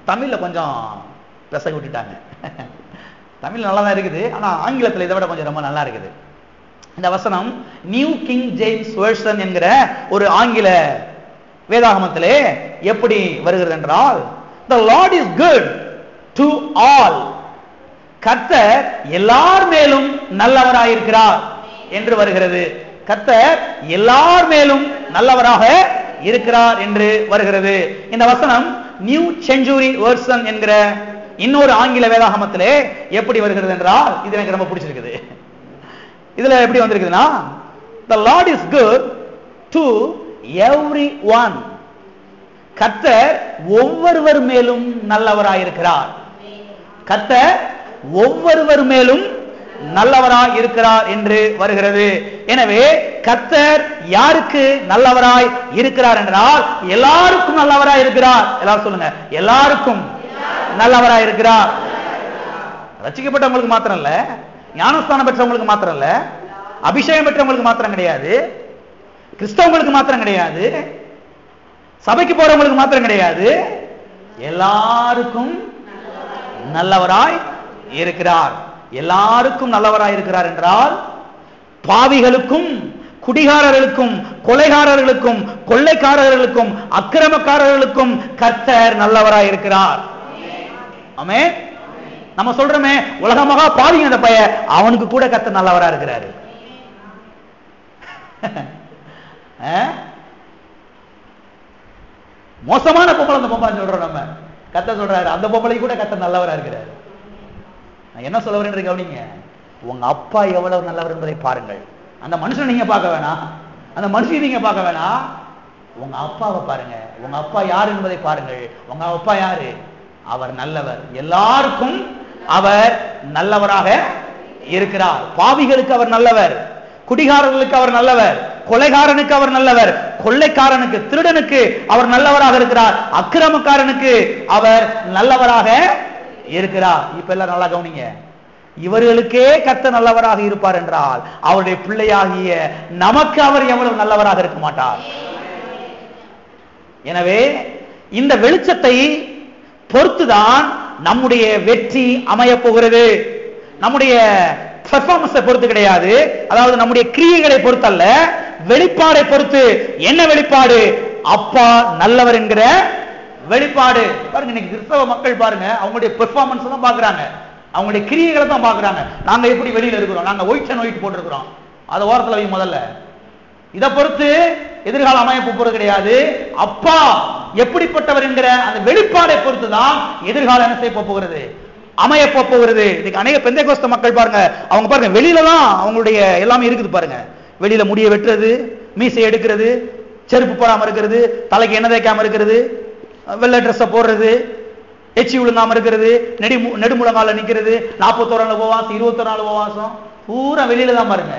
தமிழ்ல கொஞ்சம் பிரசங்க விட்டுட்டாங்க. தமிழ் நல்லா தான் இருக்குது, ஆனா ஆங்கிலத்தில் இதை விட கொஞ்சம் ரொம்ப நல்லா இருக்குது. இந்த வசனம் நியூ கிங் ஜேம்ஸ் வெர்ஷன் என்கிற ஒரு ஆங்கில வேதாகமத்திலே எப்படி வருகிறது என்றால், the Lord is good to all. கர்த்தர் எல்லார் மேலும் நல்லவராயிருக்கிறார் என்று வருகிறது. கர்த்தர் எல்லார் மேலும் நல்லவராக இருக்கிறார் என்று வருகிறது. இந்த வசனம் நியூ செஞ்சுரி வெர்ஷன் என்கிற இன்னொரு ஆங்கில வேதாகமத்திலே எப்படி வருகிறது என்றால், இது எனக்கு ரொம்ப பிடிச்சிருக்குது. இதுல எப்படி வந்திருக்குதுன்னா, the Lord is good to everyone. கர்த்தர் ஒவ்வொருவர் மேலும் நல்லவராயிருக்கிறார். கர்த்தர் ஒவ்வொருவர் மேலும் நல்லவராய் இருக்கிறார் என்று வருகிறது. எனவே கர்த்தர் யாருக்கு நல்லவராய் இருக்கிறார் என்றால், எல்லாருக்கும் நல்லவராய் இருக்கிறார். எல்லாரும் சொல்லுங்க, எல்லாருக்கும் நல்லவராய் இருக்கிறார். ரட்சிக்கப்பட்டவங்களுக்கு மாத்திரம் இல்ல, ஞானஸ்தானம் பெற்றவங்களுக்கு மாத்திரம் இல்ல, அபிஷேகம் பெற்றவங்களுக்கு மாத்திரம் கிடையாது, கிறிஸ்தவங்களுக்கு மாத்திரம் கிடையாது, சபைக்கு போறவங்களுக்கு மாத்திரம் கிடையாது, எல்லாருக்கும் நல்லவராய் இருக்கிறார். எல்லாருக்கும் நல்லவராய் இருக்கிறார் என்றால், பாவிகளுக்கும் குடிகாரர்களுக்கும் கொலைகாரர்களுக்கும் கொள்ளைக்காரர்களுக்கும் அக்கிரமக்காரர்களுக்கும் கர்த்தர் நல்லவராய் இருக்கிறார். ஆமென். நம்ம சொல்றோமே, உலகமாக பாவிங்க அந்த பையன், அவனுக்கு கூட கர்த்தர் நல்லவரா இருக்கிறாரு. மோசமான பொம்பளை அந்த பொம்பளை சொல்றோம், நம்ம கர்த்தர் சொல்றாரு அந்த பொம்பளை கூட கர்த்தர் நல்லவரா இருக்கிறாரு. என்ன சொல்ல வரேன் கவனிங்க, உங்க அப்பா எவ்வளவு நல்லவர் என்பதை பாருங்கள். அந்த மனுஷனை நீங்க பார்க்க வேணாம், அந்த மனுஷனை நீங்க பார்க்க வேணாம், உங்க அப்பாவை பாருங்க. உங்க அப்பா யார் என்பதை பாருங்கள். உங்க அப்பா யாரு? அவர் நல்லவர். எல்லாருக்கும் அவர் நல்லவராக இருக்கிறார். பாவிகளுக்கு அவர் நல்லவர், குடிகாரர்களுக்கு அவர் நல்லவர், கொலைகாரனுக்கு அவர் நல்லவர், கொள்ளைக்காரனுக்கு திருடனுக்கு அவர் நல்லவராக இருக்கிறார், அக்கிரமக்காரனுக்கு அவர் நல்லவராக இருக்கிறார். இப்ப எல்லாம் நல்லா கவனிங்க, இவர்களுக்கே கர்த்தர் நல்லவராக இருப்பார் என்றால், அவருடைய பிள்ளையாகிய நமக்கு அவர் எவ்வளவு நல்லவராக இருக்க மாட்டார்? எனவே இந்த வெளிச்சத்தை பொறுத்துதான் நம்முடைய வெற்றி அமைய போகிறது. நம்முடைய பெர்ஃபார்மன்ஸை பொறுத்து கிடையாது, அதாவது நம்முடைய கிரியைகளை பொறுத்தல்ல, வெளிப்பாடை பொறுத்து. என்ன வெளிப்பாடு? அப்பா நல்லவர் என்கிற வெளிப்பாடு. பாருங்க, இன்னைக்கு கிறிஸ்தவ மக்கள் பாருங்க, அவங்களுடைய பெர்ஃபார்மன்ஸ் தான் பாக்குறாங்க, அவங்களுடைய கிரியைகளை தான் பாக்குறாங்க. நாங்க எப்படி வெளியில இருக்கிறோம், நாங்க ஒயிட் அண்ட் ஒயிட் போட்டிருக்கிறோம், அதை ஓரத்துல வை முதல்ல. இதை பொறுத்து எதிர்கால அமைப்பு போறது கிடையாது. அப்பா எப்படிப்பட்டவர் என்கிற அந்த வெளிப்பாடை பொறுத்து தான் எதிர்காலம் என்ன செய்ய போகிறது, அமைய போகிறது. இன்னைக்கு அநேக பெந்தேகோஸ்த மக்கள் பாருங்க, அவங்க பாருங்க வெளியில தான் அவங்களுடைய எல்லாமே இருக்குது பாருங்க. வெளியில முடிய வெட்டுறது, மீசை எடுக்கிறது, செருப்பு போடாம இருக்கிறது, தலைக்கு எண்ணெய் தேய்க்காம இருக்கிறது, வெள்ளை ட்ரெஸ் போடுறது, எச்சி விழுங்காம இருக்கிறது, நெடுமுழங்கால நிக்கிறது, 41 நாள் உபவாசம், 21 நாள் உபவாசம், பூரா வெளியில தான் பாருங்க.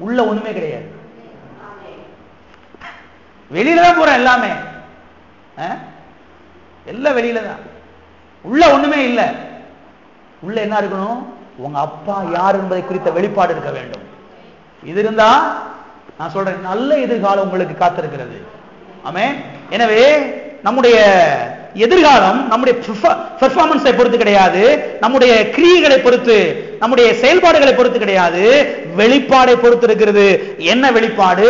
உள்ள ஒண்ணுமே கிடையாது, வெளியில தான் போற எல்லாமே, எல்லாம் வெளியில தான், உள்ள ஒண்ணுமே இல்லை. உள்ள என்ன இருக்கணும்? உங்க அப்பா யார் என்பதை குறித்த வெளிப்பாடு இருக்க வேண்டும். இது இருந்தா நான் சொல்றேன், நல்ல எதிர்காலம் உங்களுக்கு காத்திருக்கிறது. ஆமென். எனவே நம்முடைய எதிர்காலம் நம்முடைய பெர்ஃபார்மன்ஸை பொறுத்து கிடையாது, நம்முடைய கிரியைகளை பொறுத்து, நம்முடைய செயல்பாடுகளை பொறுத்து கிடையாது, வெளிப்பாடை பொறுத்து இருக்கிறது. என்ன வெளிப்பாடு?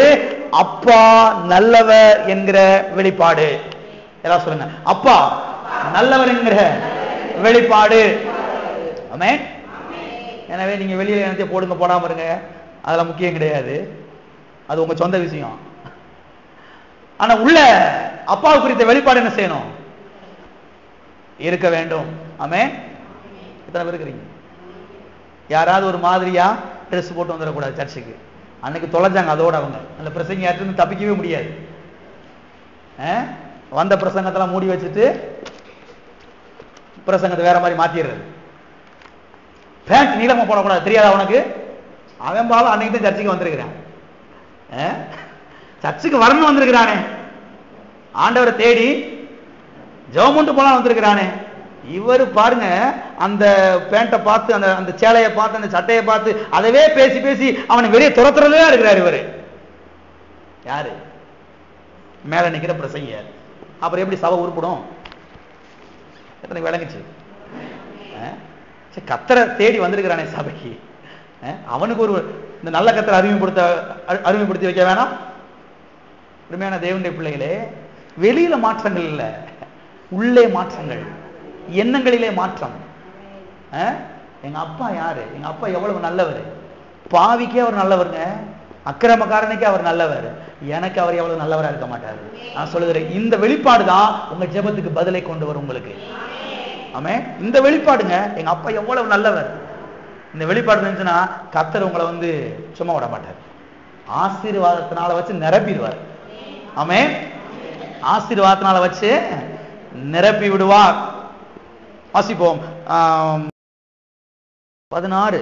அப்பா நல்லவர் என்கிற வெளிப்பாடு. எல்லாம் சொல்லுங்க, அப்பா நல்லவர் என்கிற வெளிப்பாடு. ஆமென். எனவே நீங்க வெளியில என்னத்தையும் போடுங்க போடாம இருங்க, அதெல்லாம் முக்கியம் கிடையாது, அது உங்க சொந்த விஷயம். ஆனா உள்ள அப்பாவை குறித்த வெளிப்பாடு என்ன செய்யணும்? இருக்க வேண்டும். ஆமென். எத்தனை பேர் இருக்கிறீங்க? யாராவது ஒரு மாதிரியா ட்ரெஸ் போட்டு வந்துடக்கூடாது சர்ச்சுக்கு. அன்னைக்கு தொலைஞ்சாங்க அதோட, அவங்க அந்த பிரசங்கியாட்டு தப்பிக்கவே முடியாது. வந்த பிரசங்கத்தெல்லாம் மூடி வச்சுட்டு பிரசங்கத்தை வேற மாதிரி மாத்திடுறது. பேண்ட் நீளமா போடக்கூடாது, தெரியாதா உனக்கு? அவன் பாலும் அன்னைக்கு தான் சர்ச்சுக்கு வந்திருக்கிறான், சர்ச்சுக்கு வரணும் வந்திருக்கிறானே, ஆண்டவரை தேடி ஜெபம் போலாம் வந்திருக்கிறானே. இவர் பாருங்க, அந்த பேண்ட்டை பார்த்து, அந்த சேலையை பார்த்து, அந்த சட்டையை பார்த்து, அதவே பேசி பேசி அவனை வெளியே துரத்துறதே இருக்கிறார் இவரு. யாரு? மேல நிக்கிற பிரசங்கியார். அப்புறம் எப்படி சபை உருப்படும்? எத்தனை விளங்குச்சு? கத்தரை தேடி வந்திருக்கிறானே சபைக்கு, அவனுக்கு ஒரு இந்த நல்ல கத்தரை அறிமுகப்படுத்தி வைக்க வேணாம்? உண்மையான தேவனுடைய பிள்ளைகளே, வெளியில மாற்றங்கள் இல்ல, உள்ளே மாற்றங்கள், எண்ணங்களிலே மாற்றம். எங்க அப்பா யாரு? எங்க அப்பா எவ்வளவு நல்லவர். பாவிக்கே அவர் நல்லவருங்க, அக்கிரமக்காரனுக்கே அவர் நல்லவர், எனக்கு அவர் எவ்வளவு நல்லவரா இருக்க மாட்டாரு. நான் சொல்லுகிறேன், இந்த வெளிப்பாடு தான் உங்க ஜெபத்துக்கு பதிலை கொண்டு வரும் உங்களுக்கு. ஆமே, இந்த வெளிப்பாடுங்க, எங்க அப்பா எவ்வளவு நல்லவர், இந்த வெளிப்பாடு இருந்துச்சுன்னா கர்த்தர் உங்களை சும்மா விட மாட்டார், ஆசீர்வாதத்தினால வச்சு நிரப்பிடுவார். ஆமே, ஆசீர்வாதத்தினால வச்சு நிரப்பி விடுவார். வாசிப்போம் 16.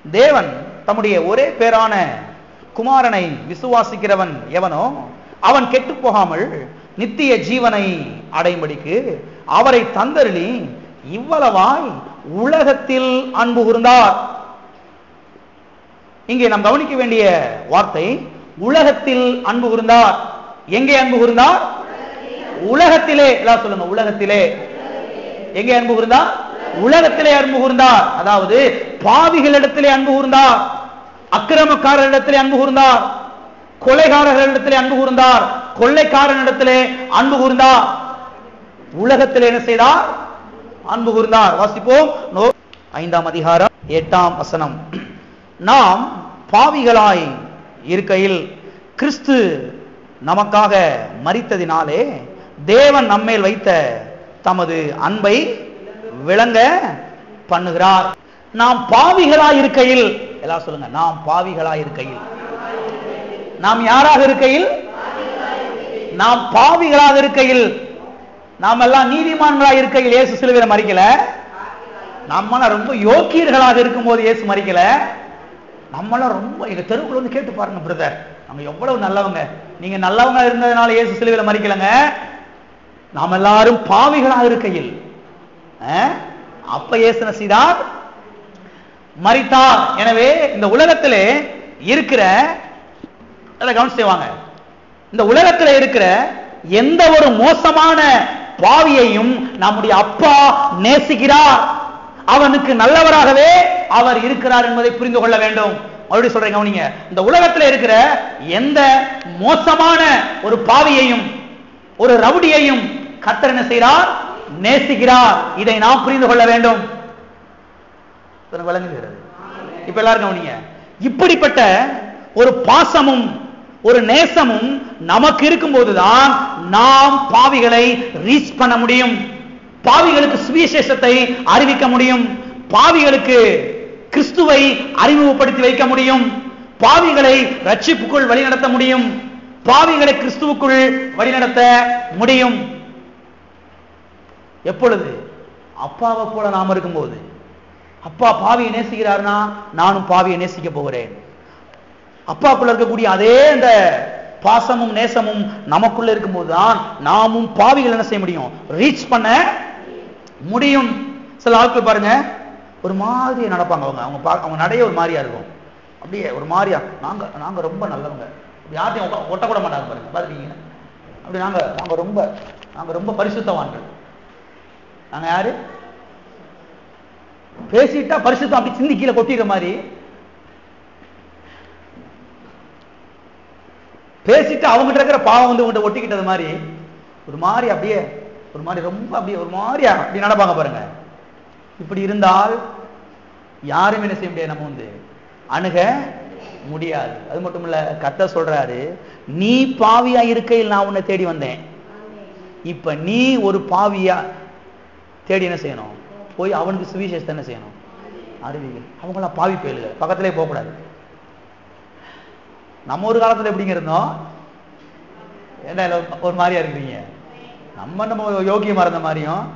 தேவன் தம்முடைய ஒரே பேரான குமாரனை விசுவாசிக்கிறவன் எவனோ அவன் கெட்டு போகாமல் நித்திய ஜீவனை அடையும்படிக்கு அவரை தந்தருளி இவ்வளவாய் உலகத்தில் அன்பு கூர்ந்தார். இங்கே நாம் கவனிக்க வேண்டிய வார்த்தை உலகத்தில் அன்பு கூர்ந்தார். எங்கே அன்பு கூர்ந்தார்? உலகத்திலே. எல்லாம் சொல்லுங்க, உலகத்திலே. எங்கே அன்பு கூர்ந்தார்? உலகத்திலே அன்பு கூர்ந்தார். அதாவது பாவிகளிடத்திலே அன்பு கூர்ந்தார், அக்கிரமக்காரரிடத்திலே அன்பு கூர்ந்தார், கொலைகாரர்களிடத்திலே அன்பு கூர்ந்தார், கொள்ளைக்காரனிடத்திலே அன்பு கூர்ந்தார். உலகத்திலே என்ன செய்தார்? அன்பு கூர்ந்தார். வாசிப்போம் 5ஆம் அதிகாரம் 8ஆம் வசனம். நாம் பாவிகளாய் இருக்கையில் கிறிஸ்து நமக்காக மரித்ததினாலே தேவன் நம்மேல் வைத்த தமது அன்பை விளங்க பண்ணுகிறார். நாம் பாவிகளாய் இருக்கையில், எல்லாம் சொல்லுங்க, நாம் பாவிகளாய் இருக்கையில். நாம் யாராக இருக்கையில்? நாம் பாவிகளாக இருக்கையில். நாம் எல்லாம் நீதிமான்களாக இருக்கையில் இயேசு சிலுவையில மரிக்கல. நம்மளாம் ரொம்ப யோக்கியர்களாக இருக்கும் போது இயேசு மரிக்கல. நம்மளாம் ரொம்ப, எங்க தெருவுக்குள்ள கேட்டு பாருங்க பிரதர், நாங்க எவ்வளவு நல்லவங்க, நீங்க நல்லவங்க இருந்ததுனால இயேசு சிலுவையில மரிக்கலங்க. நாம் எல்லாரும் பாவிகளாக இருக்கையில் அப்ப இயேசு என்ன செய்தார்? மரித்தார். எனவே இந்த உலகத்திலே இருக்கிற, கவனிச்சுவாங்க, இந்த உலகத்தில் இருக்கிற எந்த ஒரு மோசமான பாவியையும் நம்முடைய அப்பா நேசிக்கிறார். அவனுக்கு நல்லவராகவே அவர் இருக்கிறார் என்பதை புரிந்து கொள்ள வேண்டும். மறுபடியும் சொல்றேன், கவனிங்க. இந்த உலகத்தில் இருக்கிற எந்த மோசமான ஒரு பாவியையும் ஒரு ரவுடியையும் கர்த்தர் என்ன செய்கிறார்? நேசிக்கிறார். இதை நாம் புரிந்து கொள்ள வேண்டும். விளங்குகிறது? இப்ப எல்லாரும் கவனிங்க. இப்படிப்பட்ட ஒரு பாசமும் ஒரு நேசமும் நமக்கு இருக்கும் போதுதான் நாம் பாவிகளை ரீச் பண்ண முடியும், பாவிகளுக்கு சுவிசேஷத்தை அறிவிக்க முடியும், பாவிகளுக்கு கிறிஸ்துவை அறிமுகப்படுத்தி வைக்க முடியும், பாவிகளை ரட்சிப்புக்குள் வழிநடத்த முடியும், பாவிகளை கிறிஸ்துவுக்குள் வழிநடத்த முடியும். எப்பொழுது? அப்பாவை போல நாம் இருக்கும்போது. அப்பா பாவியை நேசிக்கிறார்னா நானும் பாவியை நேசிக்க போகிறேன். அப்பாக்குள்ள இருக்கக்கூடிய அதே இந்த பாசமும் நேசமும் நமக்குள்ள இருக்கும்போது தான் நாமும் பாவிகள் என்ன செய்ய முடியும்? ரீச் பண்ண முடியும். சில ஆட்கள் பாருங்க, ஒரு மாதிரி நடப்பாங்க. அவங்க நடைய ஒரு மாதிரியா இருக்கும். அப்படியே ஒரு மாதிரியா நாங்க ரொம்ப நல்லவங்க, யார்ட்டையும் ஒட்டக்கூட மாட்டாங்க பாருங்க, பார்த்துட்டீங்க. அப்படி நாங்க ரொம்ப பரிசுத்தவான்கள். நாங்க யாரு? பேசிட்டா பரிசுத்தம் அப்படி சிந்தி கீழே கொட்டிடுற மாதிரி, பேசிட்டு அவங்ககிட்ட இருக்கிற பாவம் வந்து ஒட்டிக்கிட்டது மாதிரி ஒரு மாதிரி அப்படியே ஒரு மாதிரி ரொம்ப அப்படியே ஒரு மாதிரியா அப்படி நடப்பாங்க பாருங்க. இப்படி இருந்தால் யாரும் என்ன செய்ய முடியாது, நம்ம வந்து அணுக முடியாது. அது மட்டும் இல்ல, கர்த்தர் சொல்றாரு, நீ பாவியா இருக்கையில் நான் உன்னை தேடி வந்தேன். இப்ப நீ ஒரு பாவியா தேடி என்ன செய்யணும்? போய் அவனுக்கு சுவிசேஷத்தை என்ன செய்யணும்? அறிவிக்கணும். அவங்களாம் பாவி போயிடுங்க, பக்கத்திலே போகக்கூடாது. நம்ம ஒரு காலத்துல எப்படிங்க இருந்தோம்? என்ன ஒரு மாதிரியா இருக்கிறீங்க? நம்ம யோகியமா இருந்த மாதிரியும்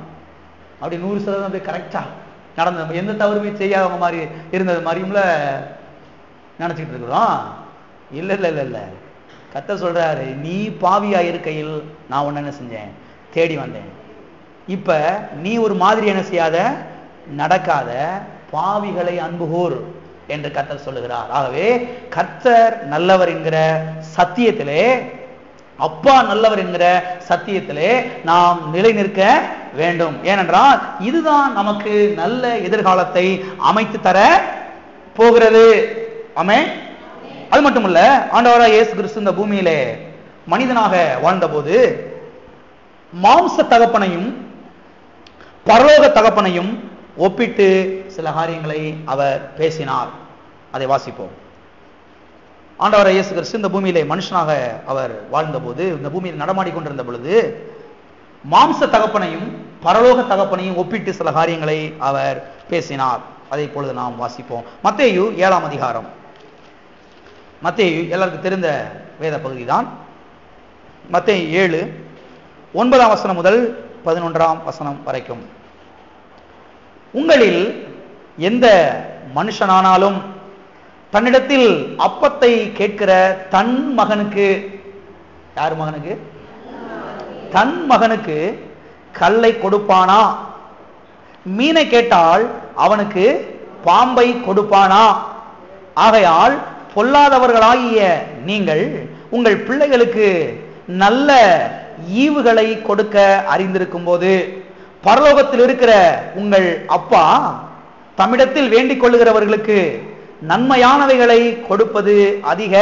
அப்படி 100% அப்படியே கரெக்டா நடந்த, எந்த தவறுமே செய்யாதவங்க மாதிரி இருந்தது மாதிரியும்ல நினைச்சுக்கிட்டு இருக்கிறோம். இல்ல, கர்த்தர் சொல்றாரு, நீ பாவியா இருக்கையில் நான் உன்னை என்ன செஞ்சேன்? தேடி வந்தேன். இப்ப நீ ஒரு மாதிரி என்ன செய்யாத, நடக்காத, பாவிகளை அன்புகூர் என்று கர்த்தர் சொல்லுகிறார். ஆகவே கர்த்தர் நல்லவர் என்கிற சத்தியத்திலே, அப்பா நல்லவர் என்கிற சத்தியத்திலே நாம் நிலை நிற்க வேண்டும். ஏனென்றால் இதுதான் நமக்கு நல்ல எதிர்காலத்தை அமைத்து தர போகிறது. ஆமென். அது மட்டுமல்ல, ஆண்டவராகிய இயேசு கிறிஸ்து இந்த பூமியிலே மனிதனாக வாழ்ந்தபோது மாம்ச தகப்பனையும் பரலோக தகப்பனையும் ஒப்பிட்டு சில காரியங்களை அவர் பேசினார். அதை வாசிப்போம். ஆண்டவராகிய இயேசு கிறிஸ்து இந்த பூமியிலே மனுஷனாக அவர் வாழ்ந்தபோது, இந்த பூமியில் நடமாடி கொண்டிருந்த பொழுது மாம்ச தகப்பனையும் பரலோக தகப்பனையும் ஒப்பிட்டு சில காரியங்களை அவர் பேசினார். அதை இப்பொழுது நாம் வாசிப்போம். மத்தேயு 7ஆம் அதிகாரம். மத்தேயு எல்லாருக்கும் தெரிந்த வேத பகுதி தான். மத்தேயு 7 9ஆம் வசனம் முதல் 11ஆம் வசனம் வரைக்கும். உங்களில் எந்த மனுஷனானாலும் தன்னிடத்தில் அப்பத்தை கேட்கிற தன் மகனுக்கு, யார் மகனுக்கு? தன் மகனுக்கு கல்லை கொடுப்பானா? மீனை கேட்டால் அவனுக்கு பாம்பை கொடுப்பானா? ஆகையால் பொல்லாதவர்களாகிய நீங்கள் உங்கள் பிள்ளைகளுக்கு நல்ல ஈவுகளை கொடுக்க அறிந்திருக்கும் போது பரலோகத்தில் இருக்கிற உங்கள் அப்பா தம்மிடத்தில் வேண்டிக் கொள்ளுகிறவர்களுக்கு நன்மையானவைகளை கொடுப்பது அதிக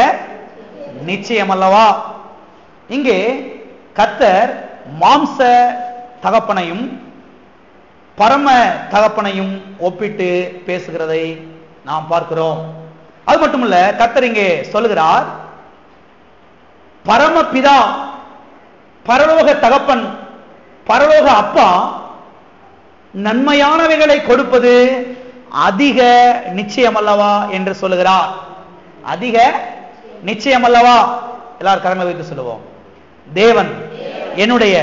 நிச்சயம் அல்லவா? இங்கே கர்த்தர் மாம்ச தகப்பனையும் பரம தகப்பனையும் ஒப்பிட்டு பேசுகிறதை நாம் பார்க்கிறோம். அது மட்டுமல்ல, கர்த்தர் இங்கே சொல்லுகிறார், பரமபிதா, பரலோக தகப்பன், பரலோக அப்பா நன்மையானவைகளை கொடுப்பது அதிக நிச்சயம் அல்லவா என்று சொல்லுகிறார். அதிக நிச்சயம் அல்லவா? எல்லாரும் கரங்களை வைத்து சொல்லுவோம். தேவன் என்னுடைய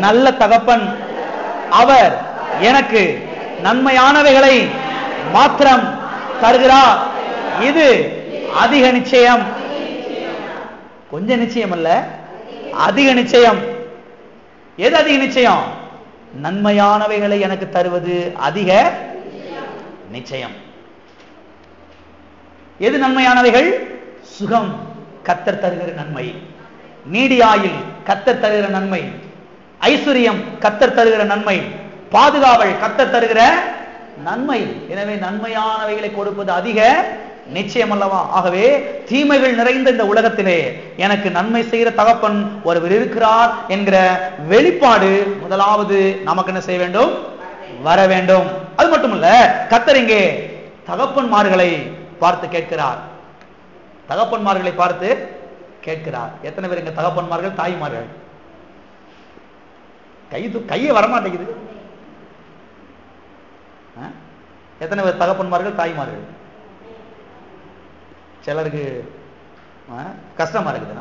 நல்ல தகப்பன், அவர் எனக்கு நன்மையானவைகளை மாத்திரம் தருகிறார். இது அதிக நிச்சயம். கொஞ்ச நிச்சயம் அல்ல, அதிக நிச்சயம். எது அதிக நிச்சயம்? நன்மையானவைகளை எனக்கு தருவது அதிக நிச்சயம். எது நன்மையானவைகள்? சுகம், கர்த்தர் தருகிற நன்மை. நீடியாயில் கர்த்தர் தருகிற நன்மை. ஐஸ்வர்யம், கர்த்தர் தருகிற நன்மை. பாதுகாவல், கர்த்தர் தருகிற நன்மை. எனவே நன்மையானவைகளை கொடுப்பது அதிக நிச்சயம் அல்லவா? ஆகவே தீமைகள் நிறைந்த இந்த உலகத்திலே எனக்கு நன்மை செய்கிற தகப்பன் ஒருவர் இருக்கிறார் என்கிற வெளிப்பாடு முதலாவது நமக்கு என்ன செய்ய வேண்டும்? வர வேண்டும். அது மட்டுமல்ல, கர்த்தர் இங்கே தகப்பன்மார்களை பார்த்து கேட்கிறார். தகப்பன்மார்களை பார்த்து கேட்கிறார். எத்தனை பேர் இங்க தகப்பன்மார்கள், தாய்மார்கள்? கையை வரமாட்டேங்குது. எத்தனை பேர் தகப்பன்மார்கள், தாய்மார்கள்? சிலருக்கு கஷ்டமா இருக்குது.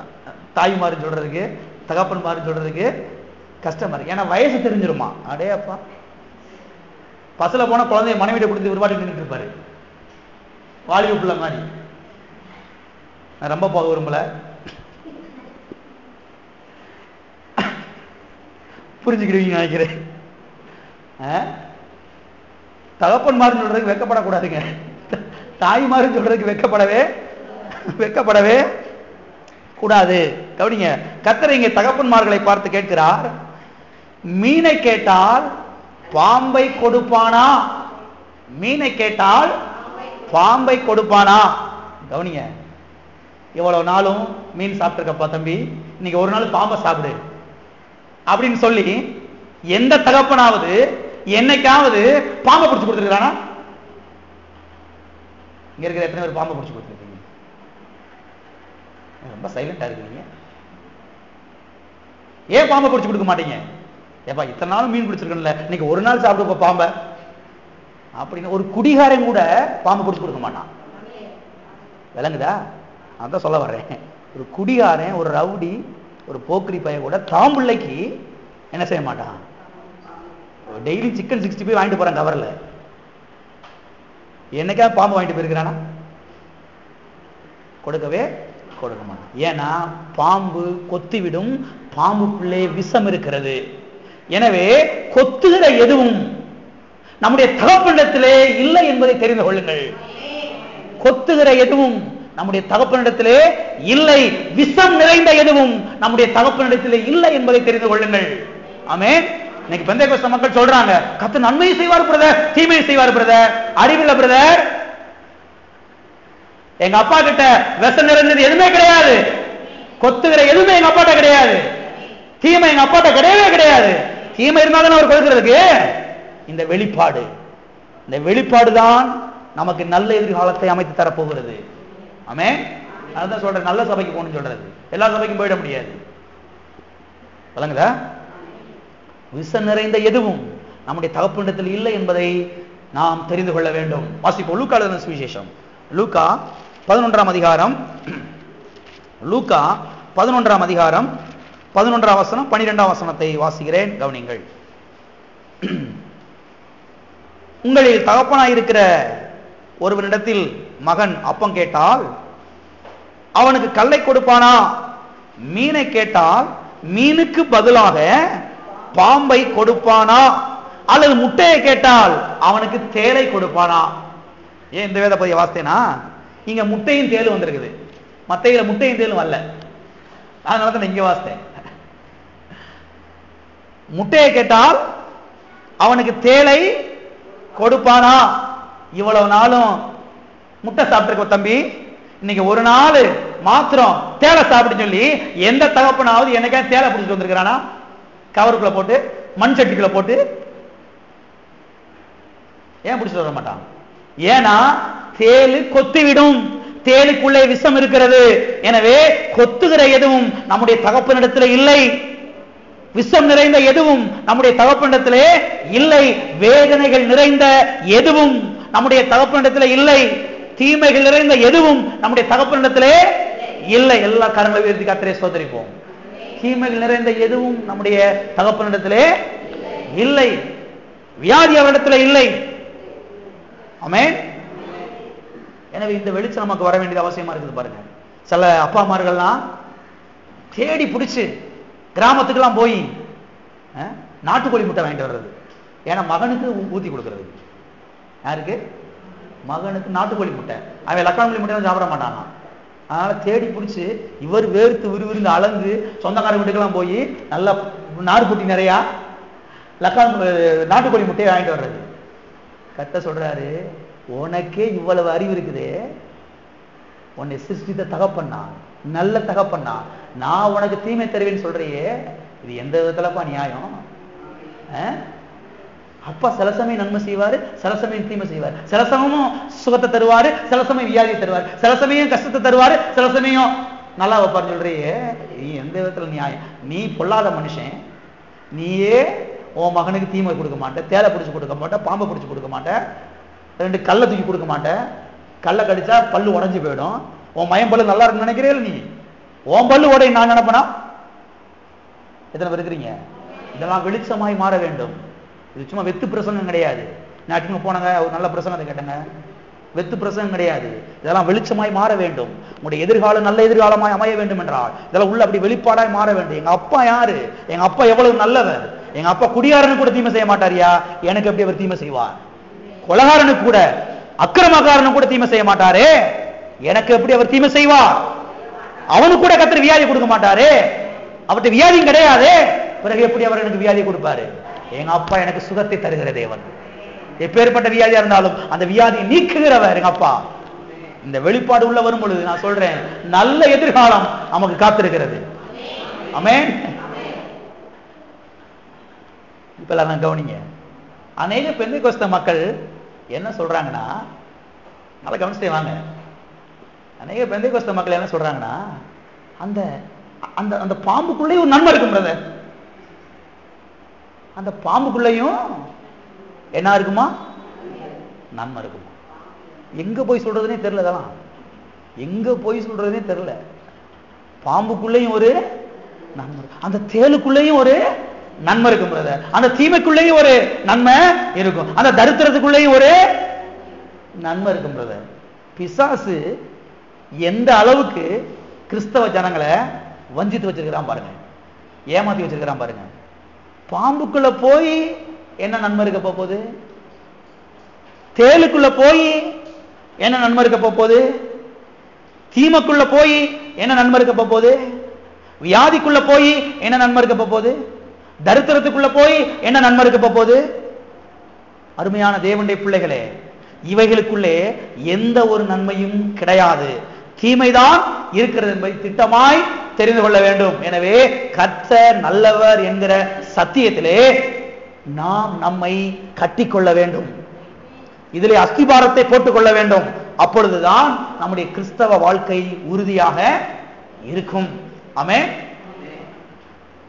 தாய்மார்னு சொல்றதுக்கு, தகப்பன்மார்னு சொல்றதுக்கு கஷ்டமா இருக்கு. ஏன்னா வயசு தெரிஞ்சிருமா. அடே அப்பா, பஸ்ல போன குழந்தைய மனைவிட்ட கொடுத்து விரும்பாட்டி நின்றுட்டு இருப்பாரு, வாலிப பிள்ளை மாதிரி. நான் ரொம்ப போக விரும்பல, புரிஞ்சுக்கிடுவீங்க நினைக்கிறேன். தகப்பன்மார் சொல்றதுக்கு வெக்கப்படக்கூடாதுங்க. தாய்மார் சொல்றதுக்கு வெக்கப்படவே கூடாது. கவனிங்க, கர்த்தர் இங்கே தகப்பன்மார்களை பார்த்து கேட்கிறார், மீனை கேட்டால் பாம்பை கொடுப்பானா? மீனை கேட்டால் பாம்பை கொடுப்பானா? கவனிங்க, இவ்வளவு நாளும் மீன் சாப்பிட்டுருக்கப்பா தம்பி, இன்னைக்கு ஒரு நாள் பாம்பை சாப்பிடு அப்படின்னு சொல்லி எந்த தகப்பனாவது என்னைக்காவது பாம்பை பிடிச்சு கொடுத்துருக்கானா? இங்க இருக்கிற எத்தனை பேர் பாம்பை பிடிச்சு கொடுத்துருக்கீங்க? ரொம்ப சைலண்டா இருக்கீங்க. ஏன் பாம்பை பிடிச்சு கொடுக்க மாட்டீங்க? ஏப்பா இத்தனை நாளும் மீன் பிடிச்சிருக்கல, இன்னைக்கு ஒரு நாள் சாப்பிடுப்பா பாம்பை அப்படின்னு ஒரு குடிகாரன் கூட பாம்பை பிடிச்சு கொடுக்க மாட்டான். விளங்குதா? அதான் சொல்ல வர்றேன். ஒரு குடிகாரன், ஒரு ரவுடி, ஒரு போக்கிரி பையன் கூட தாம்பிள்ளைக்கு என்ன செய்ய மாட்டான்? டெய்லி சிக்கன் 65 வாங்கிட்டு போறான் கவர்ல. என்னைக்கா பாம்பு வாங்கிட்டு போயிருக்கிறானா? கொடுக்க மாட்டான். ஏன்னா பாம்பு கொத்திவிடும், பாம்புக்குள்ளே விஷம் இருக்கிறது. எனவே கொத்துகிற எதுவும் நம்முடைய தகப்பனிடத்திலே இல்லை என்பதை தெரிந்து கொள்ளுங்கள். கொத்துகிற எதுவும் நம்முடைய தகப்பனிடத்திலே இல்லை, விஷம் நிறைந்த எதுவும் நம்முடைய தகப்பனிடத்திலே இல்லை என்பதை தெரிந்து கொள்ளுங்கள். ஆமென். இன்னைக்கு பெந்தேகோஸ்தே மக்கள் சொல்றாங்க, கர்த்தர் நன்மையை செய்வார் பிரதர், தீமையை செய்வார் பிரதர். அறிவில்லை பிரதர், எங்க அப்பா கிட்ட விஷம் நிறைந்தது எதுவுமே கிடையாது, கொத்துகிற எதுவுமே எங்க அப்பாட்ட கிடையாது, தீமை எங்க அப்பாட்ட கிடையவே கிடையாது. தீமை இருந்தாலும் அவர் கொடுக்கிறதுக்கு இந்த வெளிப்பாடுதான் நமக்கு நல்ல எதிர்காலத்தை அமைத்து தரப்போகிறது. ஆமென். அதுதான் சொல்றேன், நல்ல சபைக்கு போகணும்னு சொல்றது. எல்லா சபைக்கும் போயிட முடியாது. விளங்குதா? விஷம் நிறைந்த எதுவும் நம்முடைய தகப்பனிடத்தில் இல்லை என்பதை நாம் தெரிந்து கொள்ள வேண்டும். வாசிப்போம் லூக்கா எழுதின சுவிசேஷம், லூக்கா 11ஆம் அதிகாரம், லூக்கா 11ஆம் அதிகாரம் 11ஆம் வசனம் 12ஆம் வசனத்தை வாசிக்கிறேன், கவனிங்கள். உங்களில் தகப்பனாயிருக்கிற ஒருவனிடத்தில் மகன் அப்பம் கேட்டால் அவனுக்கு கல்லை கொடுப்பானா? மீனை கேட்டால் மீனுக்கு பதிலாக பாம்பை கொடுப்பானா? அல்லது முட்டையை கேட்டால் அவனுக்கு தேலை கொடுப்பானா? ஏன் இந்த வேத பகுதியை வாசித்தேனா, இங்க முட்டையும் தேலும் வந்திருக்குது, மத்தையில முட்டையும் தேலும் வரல, அதனால தான் இங்க வாசித்தேன். முட்டையை கேட்டால் அவனுக்கு தேலை கொடுப்பானா? இவ்வளவு நாளும் முட்டை சாப்பிட்டிருக்க தம்பி, இன்னைக்கு ஒரு நாள் மாத்திரம் தேலை சாப்பிட்டு சொல்லி எந்த தகப்பனாவது என்னைக்கா தேலை பிடிச்சிட்டு வந்திருக்கிறானா? கவருக்குள்ள போட்டு, மண் சட்டிக்குள்ள போட்டு ஏன் பிடிச்சிட்டு வர மாட்டான்? ஏன்னா தேலு கொத்திவிடும், தேலுக்குள்ளே விஷம் இருக்கிறது. எனவே கொத்துகிற எதுவும் நம்முடைய தகப்பனிடத்தில் இல்லை, விஷம் நிறைந்த எதுவும் நம்முடைய தகப்பனிடத்திலே இல்லை, வேதனைகள் நிறைந்த எதுவும் நம்முடைய தகப்பனிடத்திலே இல்லை, தீமைகள் நிறைந்த எதுவும் நம்முடைய தகப்பனிடத்திலே இல்லை. எல்லா கரங்களை உயர்த்தி கர்த்தரை ஸ்தோத்திரிப்போம். தீமைகள் நிறைந்த எதுவும் நம்முடைய தகப்பனிடத்திலே இல்லை, வியாதி அவரிடத்திலே இல்லை. ஆமென். எனவே இந்த வெளிச்சம் நமக்கு வர வேண்டியது அவசியமா இருக்குது. பாருங்க, சில அப்பா அம்மார்கள்லாம் தேடி பிடிச்சு கிராமத்துக்கெல்லாம் போய் நாட்டுக்கோழி முட்டை வாங்கிட்டு வர்றது. ஏன்னா மகனுக்கு ஊத்தி கொடுக்கறது. யாருக்கு? மகனுக்கு நாட்டுக்கோழி முட்டை. அவன் லக்கானி முட்டை சாப்பிட மாட்டானா? அதனால தேடி பிடிச்சு இவர் வேர்த்து விறுவிறுந்து அளந்து சொந்தக்கார வீட்டுக்கெல்லாம் போய் நல்லா நாடு குட்டி நிறையா நாட்டுக்கோழி முட்டையை வாங்கிட்டு வர்றது. கர்த்தர் சொல்றாரு, உனக்கே இவ்வளவு அறிவு இருக்குதே, உன்னை சிருஷ்டித்த தகப்பன்னா, நல்ல தகப்பன்னா, நான் உனக்கு தீமை தருவேன்னு சொல்றியே, இது எந்த விதத்துலப்பா நியாயம்? அப்பா சில சமயம் நன்மை செய்வாரு, சில சமயம் தீமை செய்வார், சில சமயம் சுகத்தை தருவாரு, சில சமயம் வியாதியை தருவார், சில சமயம் கஷ்டத்தை தருவாரு, சில சமயம் நல்லா வைப்பாரு. சொல்றியே, நீ எந்த விதத்துல நியாயம்? நீ பொல்லாத மனுஷன், நீயே உன் மகனுக்கு தீமை கொடுக்க மாட்டேன், தேலை பிடிச்சு கொடுக்க மாட்டேன், பாம்பை பிடிச்சு கொடுக்க மாட்டேன், 2 கல்லை தூக்கி கொடுக்க மாட்டேன், கல்லை கடிச்சா பல்லு உடஞ்சு போயிடும், உன் மயம் பல்லு நல்லா இருக்குன்னு நினைக்கிறேன், நீ உன் பல்லு உடைய நான் நினைப்பனா? எத்தனை பேர் இருக்கிறீங்க? இதெல்லாம் வெளிச்சமாய் மாற வேண்டும். இது சும்மா வெத்து பிரசங்கம் கிடையாது. நாட்டுக்கு போனாங்க, ஒரு நல்ல பிரசங்கத்தை கேட்டாங்க, வெத்து பிரசங்கம் கிடையாது. இதெல்லாம் வெளிச்சமாய் மாற வேண்டும். உங்களுடைய எதிர்காலம் நல்ல எதிர்காலமாய் அமைய வேண்டும் என்றால் இதெல்லாம் உள்ள அப்படி வெளிப்பாடாய் மாற வேண்டும். எங்க அப்பா யாரு? எங்க அப்பா எவ்வளவு நல்லவர்? எங்க அப்பா குடியாரனு கூட தீமை செய்ய மாட்டாரியா? எனக்கு எப்படி அவர் தீமை செய்வார்? கொலகாரனுக்கு கூட, அக்கிரமக்காரனுக்கு கூட தீமை செய்ய மாட்டாரே, எனக்கு எப்படி அவர் தீமை செய்வார்? அவனுக்கு கூட கர்த்தர் வியாதி கொடுக்க மாட்டாரே, அவர்கிட்ட வியாதியும் கிடையாது, பிறகு எப்படி அவர் எனக்கு வியாதி கொடுப்பாரு? எங்க அப்பா எனக்கு சுகத்தை தருகிற தேவன். எப்பேற்பட்ட வியாதியா இருந்தாலும் அந்த வியாதியை நீக்குகிறவர் எங்க அப்பா. இந்த வெளிப்பாடு உள்ள வரும் பொழுது நான் சொல்றேன், நல்ல எதிர்காலம் நமக்கு காத்திருக்கிறது. ஆமென். இப்ப நான் கவனிங்க, அநேக பெந்தேகோஸ்த மக்கள் என்ன சொல்றாங்கன்னா, நல்லா கவனிச்சுட்டே வாங்க, அநேக பெந்தேகோஸ்த மக்கள் என்ன சொல்றாங்கன்னா, அந்த அந்த அந்த பாம்புக்குள்ளேயும் ஒரு நன்மை இருக்கும் பிரதர். அந்த பாம்புக்குள்ளேயும் என்ன இருக்குமா? நன்மை இருக்குமா? எங்க போய் சொல்றதுனே தெரியல. இதெல்லாம் எங்க போய் சொல்றதுனே தெரியல. பாம்புக்குள்ளேயும் ஒரு நன்மை, அந்த தேளுக்குள்ளேயும் ஒரு நன்மை இருக்கும் பிரதர். அந்த தீமைக்குள்ளேயும் ஒரு நன்மை இருக்கும், அந்த தரித்திரத்துக்குள்ளேயும் ஒரு நன்மை இருக்கும் பிரதர். பிசாசு எந்த அளவுக்கு கிறிஸ்தவ ஜனங்களை வஞ்சித்து வச்சிருக்கிறான் பாருங்க, ஏமாத்தி வச்சிருக்கிறான் பாருங்க. பாம்புக்குள்ள போய் என்ன நன்மை இருக்க போகுது? தேளுக்குள்ள போய் என்ன நன்மை இருக்க போகுது? தீமைக்குள்ள போய் என்ன நன்மை இருக்க போகுது? வியாதிக்குள்ள போய் என்ன நன்மை இருக்க போகுது? தரித்திரத்துக்குள்ள போய் என்ன நன்மை இருக்க போகுது? அருமையான தேவனுடைய பிள்ளைகளே, இவைகளுக்குள்ளே எந்த ஒரு நன்மையும் கிடையாது, தீமைதான் இருக்கிறது என்பதை திட்டமாய் தெரிந்து கொள்ள வேண்டும். எனவே கர்த்தர் நல்லவர் என்கிற சத்தியத்திலே நாம் நம்மை கட்டிக்கொள்ள வேண்டும், இதிலே அஸ்திபாரத்தை போட்டுக் கொள்ள வேண்டும். அப்பொழுதுதான் நம்முடைய கிறிஸ்தவ வாழ்க்கை உறுதியாக இருக்கும். ஆமென்.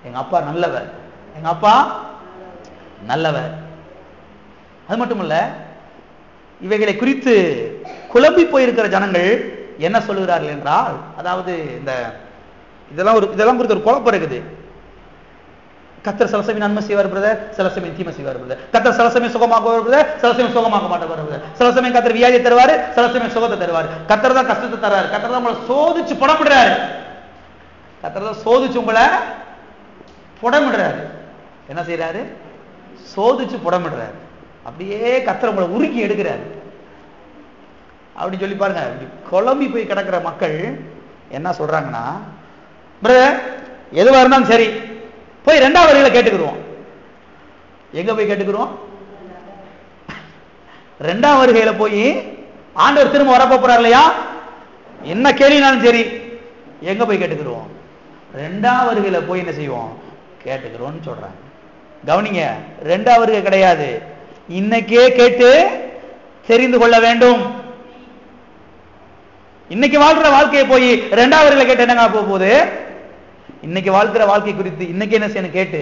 எங்க அப்பா நல்லவர், எங்க அப்பா நல்லவர். அது மட்டுமல்ல, இவைகளை குறித்து குழம்பி போயிருக்கிற ஜனங்கள் என்ன சொல்லுகிறார்கள் என்றால், அதாவது இந்த இதெல்லாம் குறித்து ஒரு குழப்பம் இருக்குது. கர்த்தர் சில சமயம் நன்மை செய்வார் பிரதர், சில சமயம் தீமை செய்வார் பிரதர். கர்த்தர் சில சமயம் சுகமாக்குவார் பிரதர், சில சமயம் சுகமாக்க மாட்டார் பிரதர். சில சமயம் கர்த்தர் வியாதியை தருவாரு, சில சமயம் சுகத்தை தருவார். கர்த்தர் தான் கஷ்டத்தை தருவாரு, கர்த்தர் தான் உங்களை சோதிச்சு புடமிடுறாரு, கர்த்தர் தான் சோதிச்சு உங்களை புடமிடுறாரு. என்ன செய்யறாரு? சோதிச்சு புடமிடுறாரு. அப்படியே கர்த்தர் உங்களை உருக்கி எடுக்கிறாரு அப்படின்னு சொல்லி பாருங்க. குழம்பி போய் கிடக்கிற மக்கள் என்ன சொல்றாங்கன்னா, பிரதர் எதுவா இருந்தாலும் சரி போய் 2வது வரியில கேட்டுக்கிறோம். எங்க போய் கேட்டுக்கிறோம்? 2வது வருகையில போய் ஆண்டவர் திரும்ப வரப்போ போறார் இல்லையா, என்ன கேள்வினாலும் சரி எங்க போய் கேட்டுக்கிறோம்? 2வது வருகையில போய் என்ன செய்வோம்? கேட்டுக்கிறோம்னு சொல்றாங்க. கவனிங்க, 2வது வருகை கிடையாது, இன்னைக்கே கேட்டு தெரிந்து கொள்ள வேண்டும். இன்னைக்கு வாழ்ற வாழ்க்கையை போய் 2வது வருகையில கேட்டு என்னங்க போகுது? இன்னைக்கு வாழ்க்கிற வாழ்க்கை குறித்து இன்னைக்கு என்ன செய்யணும்? கேட்டு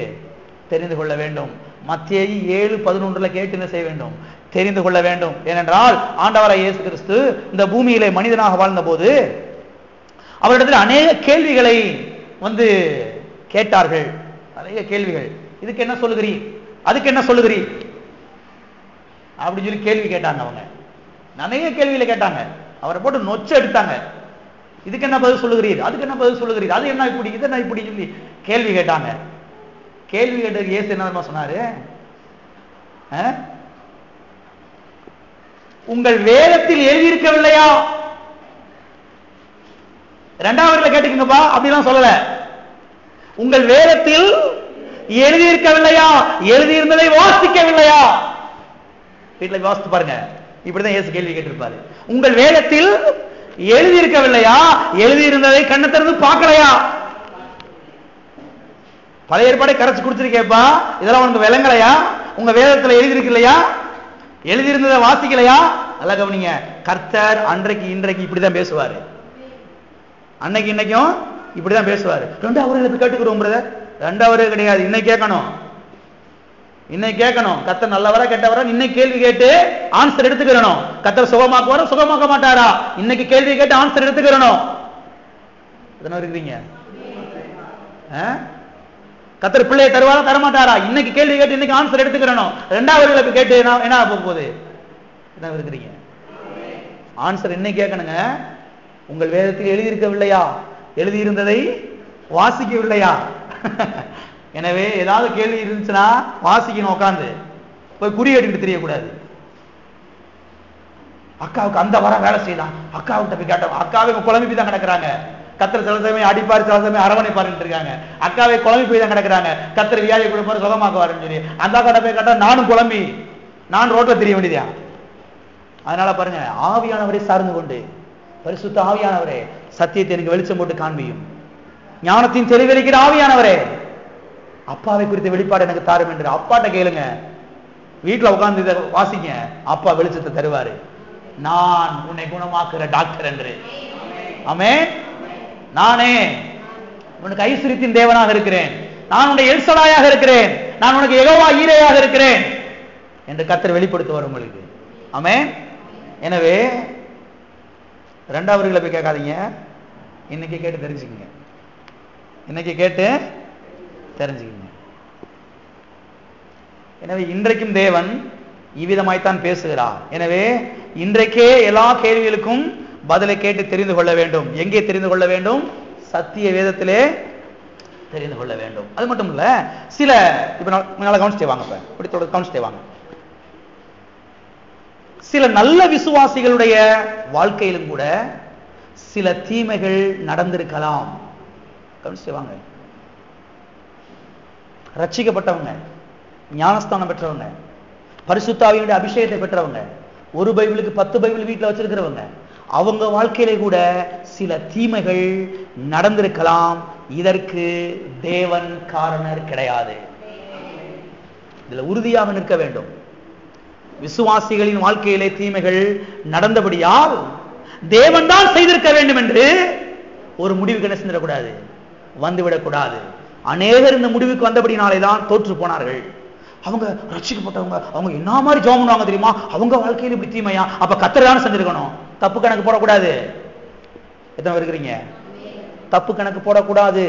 தெரிந்து கொள்ள வேண்டும். மத்தேயு 7:11 கேட்டு என்ன செய்ய வேண்டும்? தெரிந்து கொள்ள வேண்டும். ஏனென்றால் ஆண்டவராகிய இயேசு கிறிஸ்து இந்த பூமியிலே மனிதனாக வாழ்ந்த போது அவரிடத்தில் அநேக கேள்விகளை கேட்டார்கள். அநேக கேள்விகள். இதுக்கு என்ன சொல்லுகிறீர், அதுக்கு என்ன சொல்லுகிறீர் அப்படின்னு சொல்லி கேள்வி கேட்டாங்க. அவங்க நிறைய கேள்விகளை கேட்டாங்க, அவரை போட்டு நொச்ச எடுத்தாங்க. இதுக்கு என்ன பதில் சொல்லுகிறீர், அதுக்கு என்ன பதில் சொல்லுகிறீர், அது என்ன இப்படி, இது என்ன இப்படி சொல்லி கேள்வி கேட்டாங்க. கேள்வி கேட்டது இயேசு என்ன சொன்னாரு? உங்கள் வேதத்தில் எழுதியிருக்கவில்லையா? 2வது கேட்டுக்கங்கப்பா, அப்படிலாம் சொல்லல. உங்கள் வேதத்தில் எழுதியிருக்கவில்லையா, எழுதியிருந்ததை வாசிக்கவில்லையா? வீட்டுல வாசித்து பாருங்க, இப்படிதான் இயேசு கேள்வி கேட்டிருப்பாரு. உங்கள் வேதத்தில் எழுதியிருக்கவில்லையா, எழுதியிருந்ததை கண்ணை திறந்து பார்க்கலையா? பழைய ஏற்பாடை கரைச்சு கொடுத்துருக்கேப்பா, இதெல்லாம் உனக்கு விளங்கலையா? உங்க வேதத்துல எழுதியிருக்கலையா, எழுதியிருந்ததை வாசிக்கலையா? நல்லா கவனிங்க, கர்த்தர் அன்றைக்கு இன்றைக்கு இப்படிதான் பேசுவாரு, அன்னைக்கு இன்னைக்கும் இப்படிதான் பேசுவாரு. 2வது வருகையில கேட்டுக்கிறோம் பிரதர், 2வது வருகை கிடையாது, இன்னைக்கு கேட்கணும், இன்னைக்கு கேட்கணும். கர்த்தர் நல்லவரா கெட்டவரா இன்னைக்கு கேள்வி கேட்டு ஆன்சர் எடுத்துக்கிறணும். கர்த்தர் சுகமாக்குவாரா சுகமாக்க மாட்டாரா இன்னைக்கு கேள்வி கேட்டு ஆன்சர் எடுத்துக்கிறணும். இருக்கிறீங்க? கர்த்தர் பிள்ளையை தருவாரா தரமாட்டாரா இன்னைக்கு கேள்வி கேட்டு இன்னைக்கு ஆன்சர் எடுத்துக்கிறணும். 2வது வருகையில கேட்டு என்ன போகுது? என்ன இருக்கிறீங்க? ஆன்சர் இன்னைக்கு கேட்கணுங்க. உங்கள் வேதத்தில் எழுதியிருக்கவில்லையா, எழுதியிருந்ததை வாசிக்கவில்லையா? எனவே ஏதாவது கேள்வி இருந்துச்சுன்னா வாசிக்கணும், உட்காந்து போய் குறி எடுத்துட்டு தெரியக்கூடாது. அக்காவுக்கு அந்த வர வேலை செய்யலாம், அக்காவுக்கிட்ட போய் கேட்டோம். அக்காவை குழம்பி போய் தான் கிடக்குறாங்க. கத்தர் சில சமயம் அடிப்பாரு, சில சமயம் அரவணைப்பாருன்னு இருக்காங்க. அக்காவை குழம்பி போய் தான் கிடக்குறாங்க. கத்தர் வியாதியை கொடுப்பாரு, சுகமாக்குவாருன்னு சொல்லி அந்த அக்காட்ட போய் கேட்டா நானும் குழம்பி நான் ரோட்ல தெரிய வேண்டியதா. அதனால பாருங்க, ஆவியானவரை சார்ந்து கொண்டு, பரிசுத்த ஆவியானவரே சத்தியத்தை எனக்கு வெளிச்சம் போட்டு காண்பியும், ஞானத்தின் தெளிவெளிக்கிற ஆவியானவரே அப்பாவை குறித்த வெளிப்பாடு எனக்கு தாரும் என்று அப்பாட்ட கேளுங்க. வீட்டுல உட்கார்ந்து இதை வாசிங்க, அப்பா வெளிச்சத்தை தருவாரு. நான் உன்னை குணமாக்குற டாக்டர் என்று. ஆமென். நானே உனக்கு ஐஸ்வரியத்தின் தேவனாக இருக்கிறேன், நான் உன்னுடைய எல்சலாயாக இருக்கிறேன், நான் உனக்கு யெகோவா ஈரேயாக இருக்கிறேன் என்று கர்த்தர் வெளிப்படுத்துவார் உங்களுக்கு. ஆமென். எனவே இரண்டாவதுகளை போய் கேட்காதீங்க, இன்னைக்கு கேட்டு தெரிஞ்சுக்கங்க. இன்னைக்கு கேட்டு தெரிஞ்சுக்கங்க. எனவே இன்றைக்கும் தேவன் இவ்விதமாய்த்தான் பேசுகிறார். எனவே இன்றைக்கே எல்லா கேள்விகளுக்கும் பதிலை கேட்டு தெரிந்து கொள்ள வேண்டும். எங்கே தெரிந்து கொள்ள வேண்டும்? சத்திய வேதத்திலே தெரிந்து கொள்ள வேண்டும். அது மட்டும் இல்ல, சில இப்ப நல்லா கவனிச்சுட்டே வாங்க, இப்படி தொடர்ந்து கவனிச்சுட்டே வாங்க. சில நல்ல விசுவாசிகளுடைய வாழ்க்கையிலும் கூட சில தீமைகள் நடந்திருக்கலாம். கவனிச்சுட்டே வாங்க. ரட்சிக்கப்பட்டவங்க, ஞானஸ்தானம் பெற்றவங்க, பரிசுத்த ஆவியினுடைய அபிஷேகத்தை பெற்றவங்க, ஒரு பைபிளுக்கு 10 பைபிள் வீட்டில் வச்சிருக்கிறவங்க, அவங்க வாழ்க்கையில கூட சில தீமைகள் நடந்திருக்கலாம். இதற்கு தேவன் காரணர் கிடையாது. இதுல உறுதியாக நிற்க வேண்டும். விசுவாசிகளின் வாழ்க்கையிலே தீமைகள் நடந்தபடியால் தேவன் தான் செய்திருக்க வேண்டும் என்று ஒரு முடிவுக்கு என்ன செஞ்சிடக்கூடாது, வந்துவிடக்கூடாது. அநேகர் இந்த முடிவுக்கு வந்தபடினாலே தான் தோற்று போனார்கள். அவங்க ரட்சிக்கப்பட்டவங்க, அவங்க என்ன மாதிரி ஜெபம் பண்ணுவாங்க தெரியுமா, அவங்க வாழ்க்கையில் இப்படி தீமையா, அப்ப கர்த்தர் தானே செஞ்சிருக்கணும். தப்பு கணக்கு போடக்கூடாது. எத்தனை பேர் இருக்கிறீங்க? தப்பு கணக்கு போடக்கூடாது.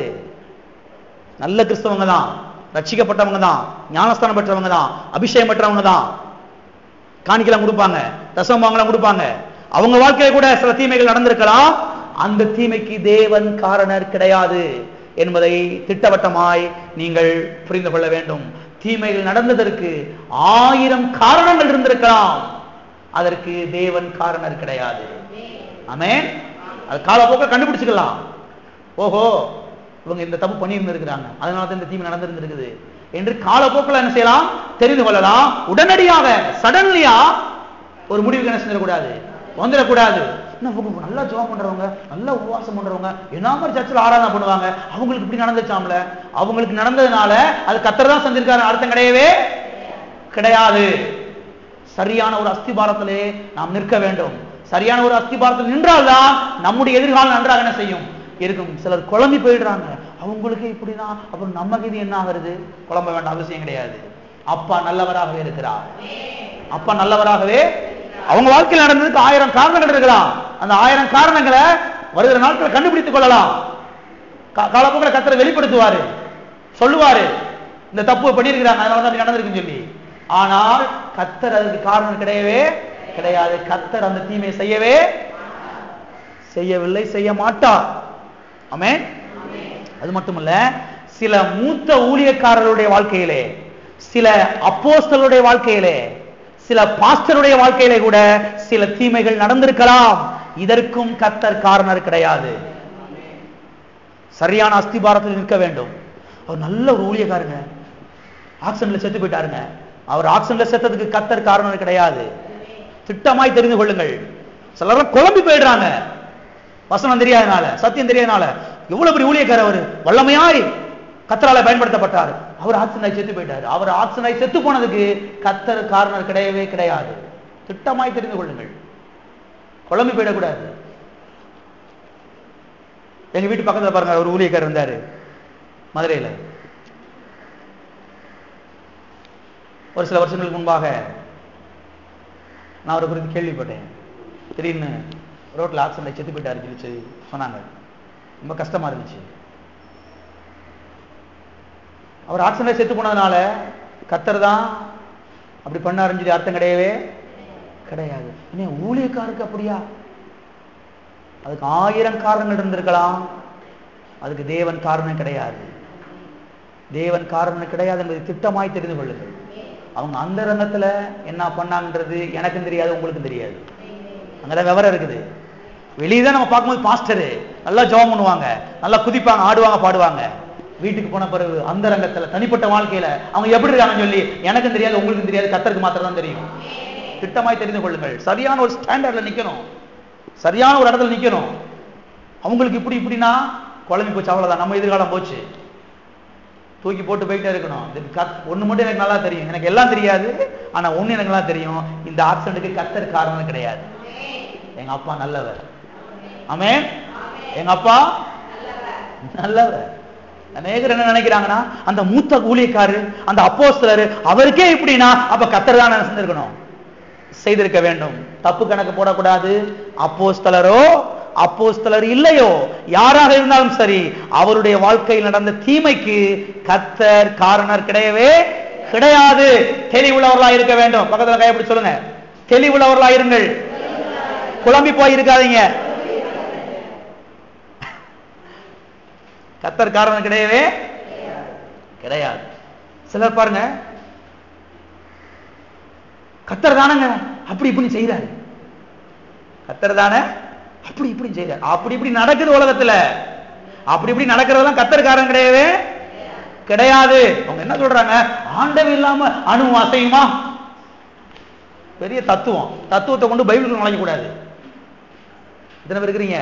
நல்ல கிறிஸ்தவங்க தான், ரட்சிக்கப்பட்டவங்க தான், ஞானஸ்தானம் பெற்றவங்க தான், அபிஷேகம் பெற்றவங்க தான், காணிக்கலாம் கொடுப்பாங்க, தசமபாகங்களாம் கொடுப்பாங்க. அவங்க வாழ்க்கையில கூட சில தீமைகள் நடந்திருக்கலாம். அந்த தீமைக்கு தேவன் காரணர் கிடையாது என்பதை திட்டவட்டமாய் நீங்கள் புரிந்து கொள்ள வேண்டும். தீமைகள் நடந்ததற்கு 1000 காரணங்கள் இருந்திருக்கலாம், அதற்கு தேவன் காரணர் கிடையாது. ஆமென். அது காலப்போக்கில் கண்டுபிடிச்சுக்கலாம். ஓஹோ, இவங்க இந்த தப்பு பண்ணி இருந்திருக்கிறாங்க, அதனால தான் இந்த தீமை நடந்திருந்திருக்குது என்று காலப்போக்கில் என்ன செய்யலாம், தெரிந்து கொள்ளலாம். உடனடியாக சடன்லியா ஒரு முடிவுக்கு என்ன செஞ்சிடக்கூடாது, வந்துடக்கூடாது. நல்லா ஜெபம் பண்றவங்க, நல்லா உபவாசம் பண்றவங்க, என்ன மாதிரி சர்ச்சில் ஆராதனை பண்ணுவாங்க, அவங்களுக்கு இப்படி நடந்துச்சாம்ல, அவங்களுக்கு நடந்ததுனால அது கர்த்தர் தான் செஞ்சிருக்காரு அர்த்தம் கிடையவே கிடையாது. சரியான ஒரு அஸ்திபாரத்திலே நாம் நிற்க வேண்டும். சரியான ஒரு அஸ்திபாரத்தில் நின்றால்தான் நம்முடைய எதிர்காலம் நன்றாக என்ன செய்யும் இருக்கும். சிலர் குழம்பி போயிடுறாங்க, அவங்களுக்கு இப்படிதான், அப்புறம் நமக்கு இது என்ன ஆகிறது. குழம்ப வேண்டாம், அவசியம் கிடையாது. அப்பா நல்லவராகவே இருக்கிறார். அப்பா நல்லவராகவே, அவங்க வாழ்க்கையில் நடந்ததுக்கு 1000 காரணங்கள் இருக்கலாம். அந்த 1000 காரணங்களை வருகிற நாட்கள் கண்டுபிடித்துக் கொள்ளலாம். காலப்போக்கில் கர்த்தர் வெளிப்படுத்துவாரு, சொல்லுவாரு, இந்த தப்பு பண்ணியிருக்கிறாங்க, அதனாலதான் நடந்திருக்குன்னு சொல்லி. ஆனால் கர்த்தர் அதுக்கு காரணம் கிடையவே கிடையாது. கர்த்தர் அந்த தீமையை செய்யவில்லை, செய்ய மாட்டார். ஆமென். அது மட்டுமல்ல, சில மூத்த ஊழியக்காரர்களுடைய வாழ்க்கையிலே, சில அப்போஸ்தலருடைய வாழ்க்கையிலே, சில பாஸ்டருடைய வாழ்க்கையிலே கூட சில தீமைகள் நடந்திருக்கலாம். இதற்கும் கர்த்தர் காரணர் கிடையாது. சரியான அஸ்திபாரத்தில் நிற்க வேண்டும். அவர் நல்ல ஒரு ஊழியக்காரங்க, ஆக்சிடென்ட்ல செத்து போயிட்டாருங்க, அவர் ஆக்சிடென்ட்ல செத்ததுக்கு கர்த்தர் காரணர் கிடையாது. திட்டமாய் தெரிந்து கொள்ளுங்கள். சிலர் குழம்பி போயிடுறாங்க, வசனம் தெரியாதனால, சத்தியம் தெரியாதனால. எவ்வளவு பெரிய ஊழியக்காரர் அவர், வல்லமையாய் கர்த்தரால பயன்படுத்தப்பட்டார். அவர் ஆக்சிடென்ட் செத்து போயிட்டார். அவர் ஆக்சிடென்ட் செத்து போனதுக்கு கர்த்தர் காரணர் கிடையவே கிடையாது. திட்டமாய் தெரிந்து கொள்ளுங்கள், குழம்பி போயிடக்கூடாது. எங்க வீட்டு பக்கத்துல பாருங்க, ஒரு ஊழியக்காரர் இருந்தாரு மதுரையில. ஒரு சில வருஷங்களுக்கு முன்பாக நான் அவரை குறித்து கேள்விப்பட்டேன். திடீர்னு ரோட்ல ஆக்சிடென்ட் செத்து போயிட்டாரு சொல்லி சொன்னாங்க. ரொம்ப கஷ்டமா இருந்துச்சு. அவர் ஆக்சிடென்ட் செத்து போனதுனால கர்த்தர் தான் அப்படி பண்ணாருன்னு சொல்லி அர்த்தம் கிடையவே கிடையாது. ஊழியக்காருக்கு அப்படியா? அதுக்கு 1000 காரணங்கள் இருந்திருக்கலாம். அதுக்கு தேவன் காரணம் கிடையாது. தேவன் காரணம் கிடையாது என்பதை திட்டமாய் தெரிந்து கொள்ளுங்கள். அவங்க அந்த ரங்கத்துல என்ன பண்ணாங்கன்றது எனக்கும் தெரியாது, உங்களுக்கும் தெரியாது. அங்கதான் விவரம் இருக்குது. வெளியே நம்ம பார்க்கும்போது பாஸ்டரு நல்லா ஜெபம் பண்ணுவாங்க, நல்லா குதிப்பாங்க, ஆடுவாங்க, பாடுவாங்க. வீட்டுக்கு போன பிறகு அந்த ரங்கத்துல தனிப்பட்ட வாழ்க்கையில அவங்க எப்படி இருக்காங்கன்னு சொல்லி எனக்கும் தெரியாது, உங்களுக்கும் தெரியாது, கர்த்தருக்கு மாத்திரம் தான் தெரியும். திட்டமாய் தெரிந்து கொள்ளுங்கள். சரியான ஒரு ஸ்டாண்டர்ட்ல நிக்கணும், சரியான ஒரு இடத்துல நிக்கணும். அவங்களுக்கு இப்படி இப்படின்னா குழம்பி போச்சு, அவ்வளவுதான், நம்ம எதிர்காலம் போச்சு, தூக்கி போட்டு போயிட்டே இருக்கணும். ஒண்ணு மட்டும் எனக்கு நல்லா தெரியும், எனக்கு எல்லாம் தெரியாது, ஆனா ஒண்ணு எனக்கு நல்லா தெரியும், இந்த ஆக்சிடென்ட்டுக்கு கர்த்தர் காரணம் கிடையாது. எங்க அப்பா நல்லவர். ஆமென். எங்க அப்பா நல்லவர். அநேகர் என்ன நினைக்கிறாங்கன்னா, அந்த மூத்த ஊழியக்காரர், அந்த அப்போஸ்தலர், அவருக்கே இப்படின்னா அப்ப கர்த்தர் தான் செஞ்சிருக்கணும், செய்திருக்க வேண்டும். தப்பு கணக்கு போடக்கூடாது. அப்போஸ்தலரோ அப்போஸ்தலர் இல்லையோ யாராக இருந்தாலும் சரி, அவருடைய வாழ்க்கையில் நடந்த தீமைக்கு கர்த்தர் காரணர் கிடையவே கிடையாது. தெளிவுள்ளவர்களா இருக்க வேண்டும். பக்கத்துல கை எப்படி சொல்லுங்க, தெளிவுள்ளவர்களா இருங்கள், குழம்பி போய் இருக்காதீங்க. கர்த்தர் காரணம் கிடையவே கிடையாது. சிலர் பாருங்க, கர்த்தர் தானங்க அப்படி இப்படி செய்யறாரு, கர்த்தர் தானே அப்படி இப்படி செய்யறாரு, அப்படி இப்படி நடக்குது உலகத்துல, அப்படி இப்படி நடக்கிறதெல்லாம் கர்த்தர் காரணம் கிடையவே கிடையாது. அவங்க என்ன சொல்றாங்க, ஆண்டவர் இல்லாம அணு அசையுமா? பெரிய தத்துவம், தத்துவத்தை கொண்டு பைபிளுக்கு நுழைக்க கூடாது. எத்தனை பேர் இருக்கிறீங்க?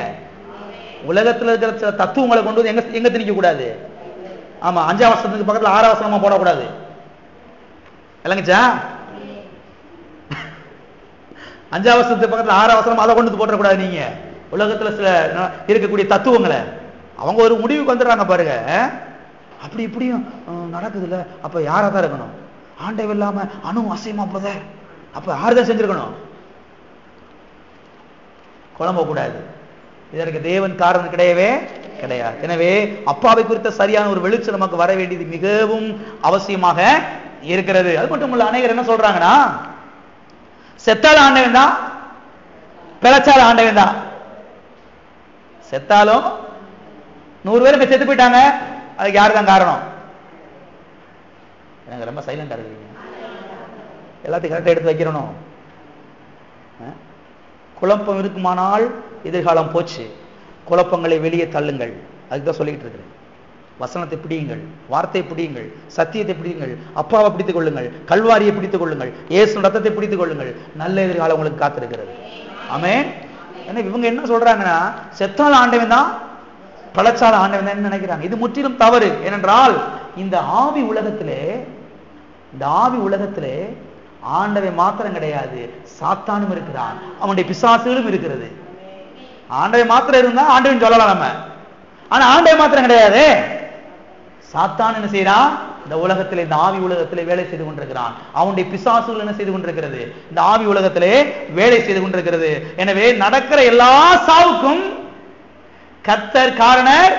உலகத்துல இருக்கிற சில தத்துவங்களை கொண்டு வந்து எங்க திணிக்க கூடாது. ஆமா, 5ஆம் வசனத்துக்கு பக்கத்துல 6ஆம் வசனமா போடக்கூடாது. இல்லைங்கச்சா? 5ஆம் வசனத்துக்கு பக்கத்துல 6ஆம் வசனம் அதை கொண்டு போட்டக்கூடாது. நீங்க உலகத்துல சில இருக்கக்கூடிய தத்துவங்களை அவங்க ஒரு முடிவுக்கு வந்துடுறாங்க பாருங்க, அப்படி இப்படியும் நடக்குதுல்ல, அப்ப யாரா தான் இருக்கணும்? ஆண்டவர் இல்லாம அணு அசையுமா போத, அப்ப யாருதான் செஞ்சிருக்கணும்? குழம்ப கூடாது. இதற்கு தேவன் காரணம் கிடையவே கிடையாது. எனவே அப்பாவை குறித்த சரியான ஒரு வெளிச்சம் நமக்கு வர வேண்டியது மிகவும் அவசியமாக இருக்கிறது. அது மட்டும் இல்ல, அநேகர் என்ன சொல்றாங்கன்னா, செத்தால ஆண்டவன் தான், பிழைச்சால ஆண்டவன் தான். செத்தாலும் 100 பேர் செத்து போயிட்டாங்க, அதுக்கு யாரு தான் காரணம்? எனக்கு ரொம்ப சைலண்டா இருக்கீங்க, எல்லாத்தையும் கரெக்டா எடுத்து வைக்கிறணும். குழப்பம் இருக்குமானால் எதிர்காலம் போச்சு. குழப்பங்களை வெளியே தள்ளுங்கள். அதுதான் சொல்லிட்டு இருக்கிறேன். வசனத்தை பிடியுங்கள், வார்த்தையை பிடியுங்கள், சத்தியத்தை பிடியுங்கள், அப்பாவை பிடித்துக் கொள்ளுங்கள், கல்வாரியை பிடித்துக் கொள்ளுங்கள், இயேசு ரத்தத்தை பிடித்துக் கொள்ளுங்கள். நல்ல எதிர்காலம் உங்களுக்கு காத்திருக்கிறது. ஆமென். ஏன்னா இவங்க என்ன சொல்றாங்கன்னா, செத்தால ஆண்டவன் தான், பழச்சால ஆண்டவன் தான் நினைக்கிறாங்க. இது முற்றிலும் தவறு. ஏனென்றால் இந்த ஆவி உலகத்திலே ஆண்டவன் மாத்திரம் கிடையாது, சாத்தானும் இருக்கிறான், அவனுடைய பிசாசுகளும் இருக்கிறது. ஆண்டவன் மாத்திரம் இருந்தா ஆண்டவன் சொல்லலாம் நம்ம, ஆனா ஆண்டவன் மாத்திரம் கிடையாது. சாத்தான் என்ன செய்யறான்? இந்த உலகத்திலே, இந்த ஆவி உலகத்திலே வேலை செய்து கொண்டிருக்கிறான். அவனுடைய பிசாசுகள் என்ன செய்து கொண்டிருக்கிறது? இந்த ஆவி உலகத்திலே வேலை செய்து கொண்டிருக்கிறது. எனவே நடக்கிற எல்லா சாவுக்கும் கர்த்தர் காரணர்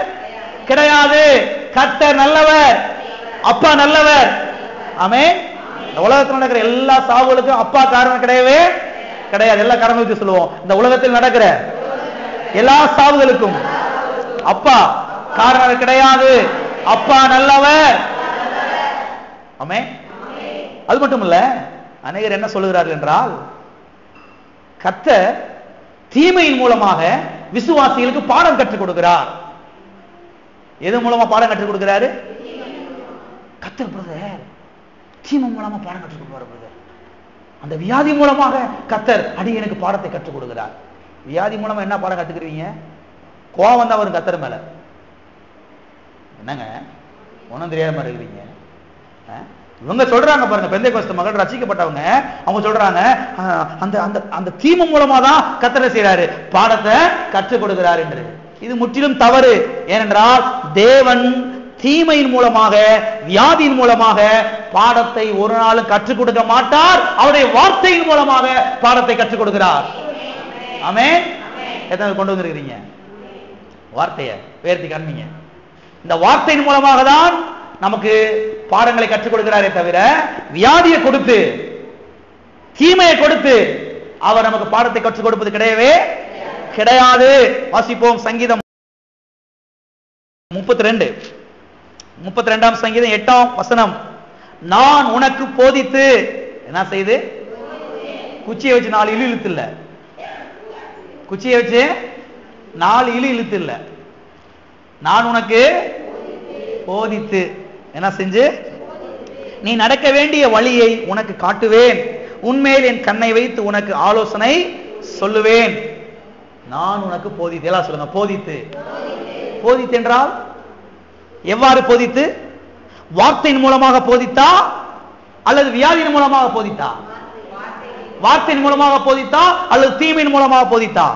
கிடையாது. கர்த்தர் நல்லவர், அப்பா நல்லவர். ஆமென். இந்த உலகத்தில் நடக்கிற எல்லா சாவுகளுக்கும் அப்பா காரணம் கிடையவே கிடையாது. எல்லா காரணம் வச்சு சொல்லுவோம். இந்த உலகத்தில் நடக்கிற எல்லா சாவுகளுக்கும் அப்பா காரணம் கிடையாது. அப்பா நல்லவர். ஆமென். அது மட்டும் இல்ல, அநேகர் என்ன சொல்லுகிறார்கள் என்றால், கர்த்தர் தீமையின் மூலமாக விசுவாசிகளுக்கு பாடம் கற்றுக் கொடுக்கிறார். எது மூலமா பாடம் கற்றுக் கொடுக்கிறாரு? கர்த்தர் பிரதர் தீமை மூலமா பாடம் கற்றுக் கொடுப்பாரு பிரதர். அந்த வியாதி மூலமாக கர்த்தர் அடியனுக்கு பாடத்தை கற்றுக் கொடுக்கிறார். வியாதி மூலமா என்ன பாடம் கத்துக்கிறீங்க? கோவம் வந்தா வரும் கர்த்தர் மேல. என்னங்க ஒன்னும் தெரியாத மாதிரி இருக்கிறீங்க? இவங்க சொல்றாங்க பாருங்க, பெந்தேகோஸ்து மக்கள் ரட்சிக்கப்பட்டவங்க, அவங்க சொல்றாங்க அந்த அந்த அந்த தீமை மூலமா தான் கர்த்தர் செய்யறாரு, பாடத்தை கற்றுக் கொடுக்கிறார் என்று. இது முற்றிலும் தவறு. ஏனென்றால் தேவன் தீமையின் மூலமாக, வியாதியின் மூலமாக பாடத்தை ஒரு நாளும் கற்றுக் கொடுக்க மாட்டார். அவருடைய வார்த்தையின் மூலமாக பாடத்தை கற்றுக் கொடுக்கிறார். ஆமென். எத்தனை கொண்டு வந்திருக்கிறீங்க? வார்த்தையை பேர்த்தி காண்பீங்க. இந்த வார்த்தையின் மூலமாக தான் நமக்கு பாடங்களை கற்றுக் கொடுக்கிறாரே தவிர, வியாதியை கொடுத்து, தீமையை கொடுத்து அவர் நமக்கு பாடத்தை கற்றுக் கொடுப்பது கிடையவே கிடையாது. வாசிப்போம் சங்கீதம் 32ஆம் சங்கீதம் 8ஆம் வசனம். நான் உனக்கு போதித்து என்ன செய்து? குச்சியை வச்சு 4 இழுத்து இல்ல, குச்சியை வச்சு 4 இழு இழுத்து இல்ல, நான் உனக்கு போதித்து என்ன செஞ்சு, நீ நடக்க வேண்டிய வழியை உனக்கு காட்டுவேன், உன்மேல் என் கண்ணை வைத்து உனக்கு ஆலோசனை சொல்லுவேன். நான் உனக்கு போதித்து. எல்லாம் சொல்லுங்க, போதித்து. போதித்து என்றால் எவ்வாறு போதித்து? வார்த்தையின் மூலமாக போதித்தா அல்லது வியாதியின் மூலமாக போதித்தா? வார்த்தையின் மூலமாக போதித்தா அல்லது தீமையின் மூலமாக போதித்தா?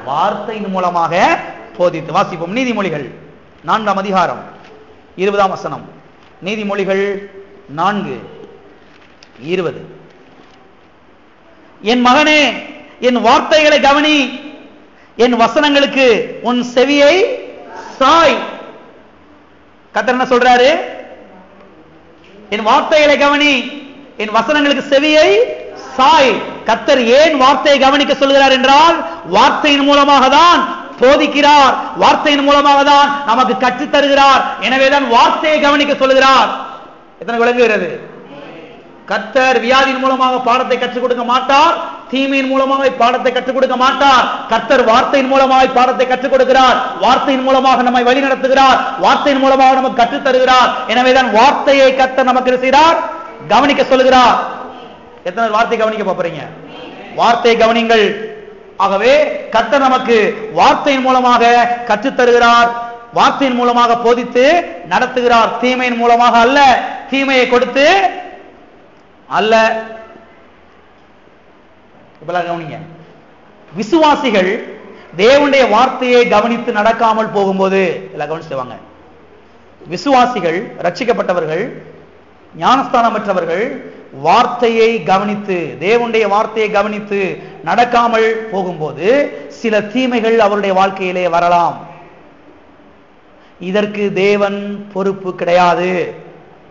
வார்த்தையின் மூலமாக போதித்து. வாசிப்போம். நீதிமொழிகள் 4ஆம் அதிகாரம் 20ஆம் வசனம். நீதிமொழிகள் 4:20. என் மகனே, என் வார்த்தைகளை கவனி, என் வசனங்களுக்கு உன் செவியை சாய். கர்த்தர் என்ன சொல்றாரு? என் வார்த்தைகளை கவனி, என் வசனங்களுக்கு செவியை சாய். கர்த்தர் ஏன் வார்த்தையை கவனிக்க சொல்கிறார் என்றால், வார்த்தையின் மூலமாக தான் போதிக்கிறார், வார்த்தையின் மூலமாக தான் நமக்கு கற்றுத் தருகிறார். எனவேதான் வார்த்தையை கவனிக்க சொல்கிறார். எத்தனை விளங்குகிறது? கர்த்தர் வியாதியின் மூலமாக பாடத்தை கற்றுக் கொடுக்க மாட்டார், தீமையின் மூலமாக பாடத்தை கற்றுக் கொடுக்க மாட்டார். கர்த்தர் வார்த்தையின் மூலமாக பாடத்தை கற்றுக் கொடுக்கிறார், வார்த்தையின் மூலமாக நம்மை வழி நடத்துகிறார், வார்த்தையின் மூலமாக நமக்கு கற்றுத் தருகிறார். எனவேதான் வார்த்தையை கர்த்தர் நமக்கு செய்கிறார், கவனிக்க சொல்கிறார். எத்தனை வார்த்தை கவனிக்க போறீங்க? வார்த்தையை கவனிங்கள். ஆகவே கர்த்தர் நமக்கு வார்த்தையின் மூலமாக கற்றுத் தருகிறார், வார்த்தையின் மூலமாக போதித்து நடத்துகிறார். தீமையின் மூலமாக அல்ல, தீமையை கொடுத்து அல்ல. இப்பெல்லாம் கவனிங்க. விசுவாசிகள் தேவனுடைய வார்த்தையை கவனித்து நடக்காமல் போகும்போது எல்லாம் கவனிச்சுவாங்க. விசுவாசிகள், ரட்சிக்கப்பட்டவர்கள், ஞானஸ்தானம் பெற்றவர்கள் வார்த்தையை கவனித்து, தேவனுடைய வார்த்தையை கவனித்து நடக்காமல் போகும்போது சில தீமைகள் அவருடைய வாழ்க்கையிலே வரலாம். இதற்கு தேவன் பொறுப்பு கிடையாது.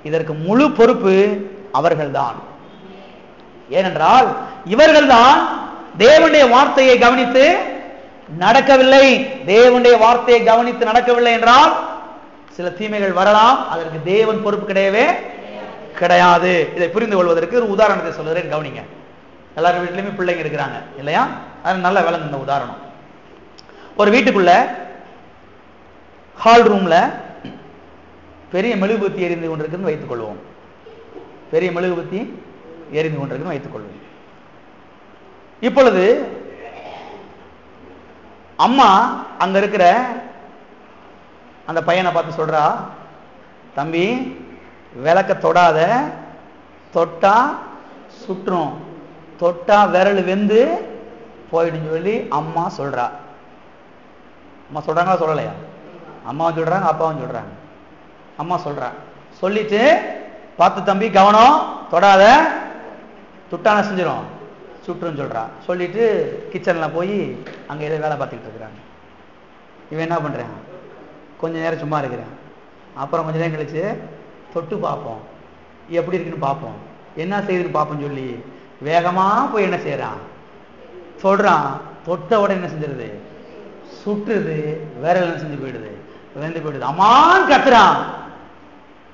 இதற்கு முழு பொறுப்பு அவர்கள்தான். ஏனென்றால் இவர்கள்தான் தேவனுடைய வார்த்தையை கவனித்து நடக்கவில்லை. தேவனுடைய வார்த்தையை கவனித்து நடக்கவில்லை என்றால் சில தீமைகள் வரலாம். அதற்கு தேவன் பொறுப்பு கிடையவே கிடையாது. இதை புரிந்து கொள்வதற்கு ஒரு உதாரணத்தை சொல்கிறேன், கவனிங்க. எல்லாரும் வீட்டிலுமே பிள்ளைங்க இருக்கிறாங்க இல்லையா? அது நல்ல விளங்கு இந்த உதாரணம். ஒரு வீட்டுக்குள்ள ஹால் ரூம்ல பெரிய மெழுகுபத்தி எரிந்து கொண்டிருக்குன்னு வைத்துக் கொள்வோம். பெரிய மெழுகுபத்தி எரிந்து கொண்டிருக்குன்னு வைத்துக் கொள்வோம். இப்பொழுது அம்மா அங்க இருக்கிற அந்த பையனை பார்த்து சொல்றா, தம்பி விளக்க தொடாத, தொட்டா சுற்றும், தொட்டா விரல் வெந்து போயிடுன்னு சொல்லி அம்மா சொல்றா. அம்மா சொல்றாங்களா சொல்லலையா? அம்மாவும் சொல்றாங்க, அப்பாவும் சொல்றாங்க. அம்மா சொல்றா. சொல்லிட்டு, பார்த்து தம்பி கவனம், தொடாத, துட்டான செஞ்சிடும், சுற்றுன்னு சொல்றா. சொல்லிட்டு கிச்சன்ல போய் அங்க ஏதோ வேலை பார்த்துக்கிட்டு இருக்கிறாங்க. இவன் என்ன பண்றான்? கொஞ்ச நேரம் சும்மா இருக்கிறேன், அப்புறம் கொஞ்ச நேரம் கழிச்சு தொட்டு பார்ப்போம், எப்படி இருக்குன்னு பார்ப்போம், என்ன செய்யுதுன்னு பார்ப்போம் சொல்லி வேகமா போய் என்ன செய்யறான்? சொல்றான். தொட்ட உடனே என்ன செஞ்சிருது? சுட்டுது. விரல் என்ன செஞ்சு போயிடுது? வெந்து போயிடுது. அம்மான்னு கத்துறான்.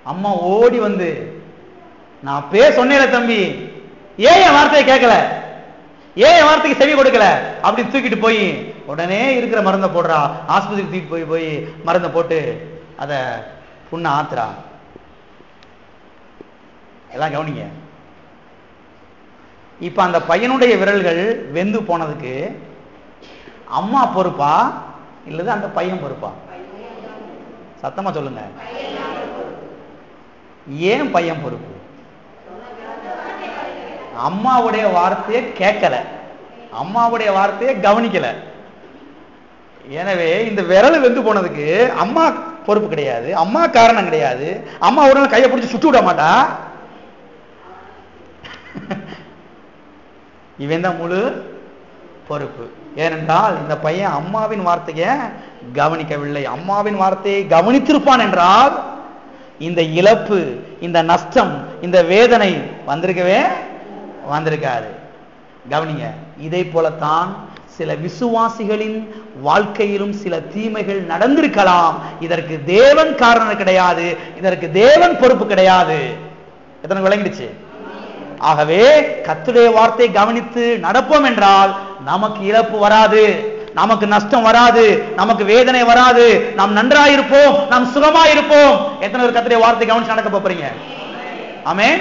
அம்மா ஓடி வந்து, நான் சொன்னேன்ல தம்பி, ஏன் என் வார்த்தையை கேட்கல, ஏன் என் வார்த்தைக்கு செவி கொடுக்கல அப்படின்னு தூக்கிட்டு போய் உடனே இருக்கிற மருந்தை போடுறா. ஆஸ்பத்திரிக்கு தூக்கிட்டு போய் மருந்தை போட்டு அத புண்ணை ஆத்துறா. எல்லாம் கவனிங்க. இப்ப அந்த பையனுடைய விரல்கள் வெந்து போனதுக்கு அம்மா பொறுப்பா இல்லது அந்த பையன் பொறுப்பா? சத்தமா சொல்லுங்க. ஏன் பையன் பொறுப்பு? அம்மாவுடைய வார்த்தையை கேட்கல, அம்மாவுடைய வார்த்தையை கவனிக்கல. எனவே இந்த விரல் வெந்து போனதுக்கு அம்மா பொறுப்பு கிடையாது, அம்மா காரணம் கிடையாது. அம்மா ஒரு நாள் கையை பிடிச்சி சுட்டு விட மாட்டா. இவன் தான் முழு பொறுப்பு. ஏனென்றால் இந்த பையன் அம்மாவின் வார்த்தையை கவனிக்கவில்லை. அம்மாவின் வார்த்தையை கவனித்திருப்பான் என்றால் இந்த இழப்பு, இந்த நஷ்டம், இந்த வேதனை வந்திருக்காது. கவனிங்க. இதை போலத்தான் சில விசுவாசிகளின் வாழ்க்கையிலும் சில தீமைகள் நடந்திருக்கலாம். இதற்கு தேவன் காரணம் கிடையாது, இதற்கு தேவன் பொறுப்பு கிடையாது. எத்தனை விளங்கிடுச்சு? ஆகவே கர்த்தருடைய வார்த்தையை கவனித்து நடப்போம் என்றால் நமக்கு இழப்பு வராது, நமக்கு நஷ்டம் வராது, நமக்கு வேதனை வராது, நாம் நன்றாயிருப்போம், நாம் சுகமாயிருப்போம். எத்தனை ஒரு கர்த்தருடைய வார்த்தை கவனிச்சு நடக்க போறீங்க? ஆமென்.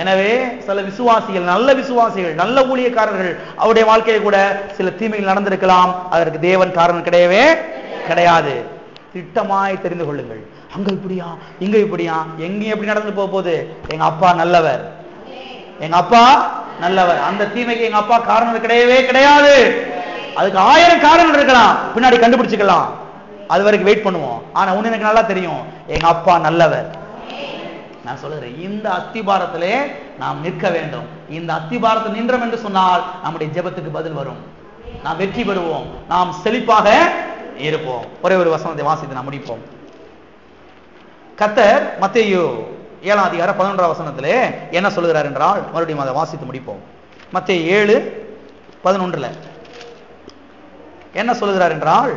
எனவே சில விசுவாசிகள், நல்ல விசுவாசிகள், நல்ல ஊழியக்காரர்கள், அவருடைய வாழ்க்கையை கூட சில தீமைகள் நடந்திருக்கலாம். அதற்கு தேவன் காரணம் கிடையவே கிடையாது. திட்டமாய் தெரிந்து கொள்ளுங்கள். அங்க இப்படியா, இங்க இப்படியா, எங்கேயும் எப்படி நடந்து போகுது? எங்க அப்பா நல்லவர், எங்க அப்பா நல்லவர். அந்த தீமைக்கு எங்க அப்பா காரணம் கிடையவே கிடையாது. அதுக்கு 1000 காரணம் இருக்கலாம், பின்னாடி கண்டுபிடிச்சுக்கலாம். அது வரைக்கும் வெயிட் பண்ணுவோம். ஆனா ஒண்ணு எனக்கு நல்லா தெரியும், எங்க அப்பா நல்லவர். நான் சொல்லுறேன், இந்த அத்திபாரத்திலே நாம் நிற்க வேண்டும். இந்த அத்திபாரத்தை நின்றோம் என்று சொன்னால் நம்முடைய ஜெபத்துக்கு பதில் வரும், நாம் வெற்றி பெறுவோம், நாம் செழிப்பாக இருப்போம். ஒரே ஒரு வசனத்தை வாசித்து நாம் முடிப்போம். கர்த்தர் மத்தேயு 7ஆம் அதிகாரம் 11ஆம் வசனத்திலே என்ன சொல்லுகிறார் என்றால், மறுபடியும் அதை வாசித்து முடிப்போம். மத்தேயு 7:11 என்ன சொல்லுகிறார் என்றால்,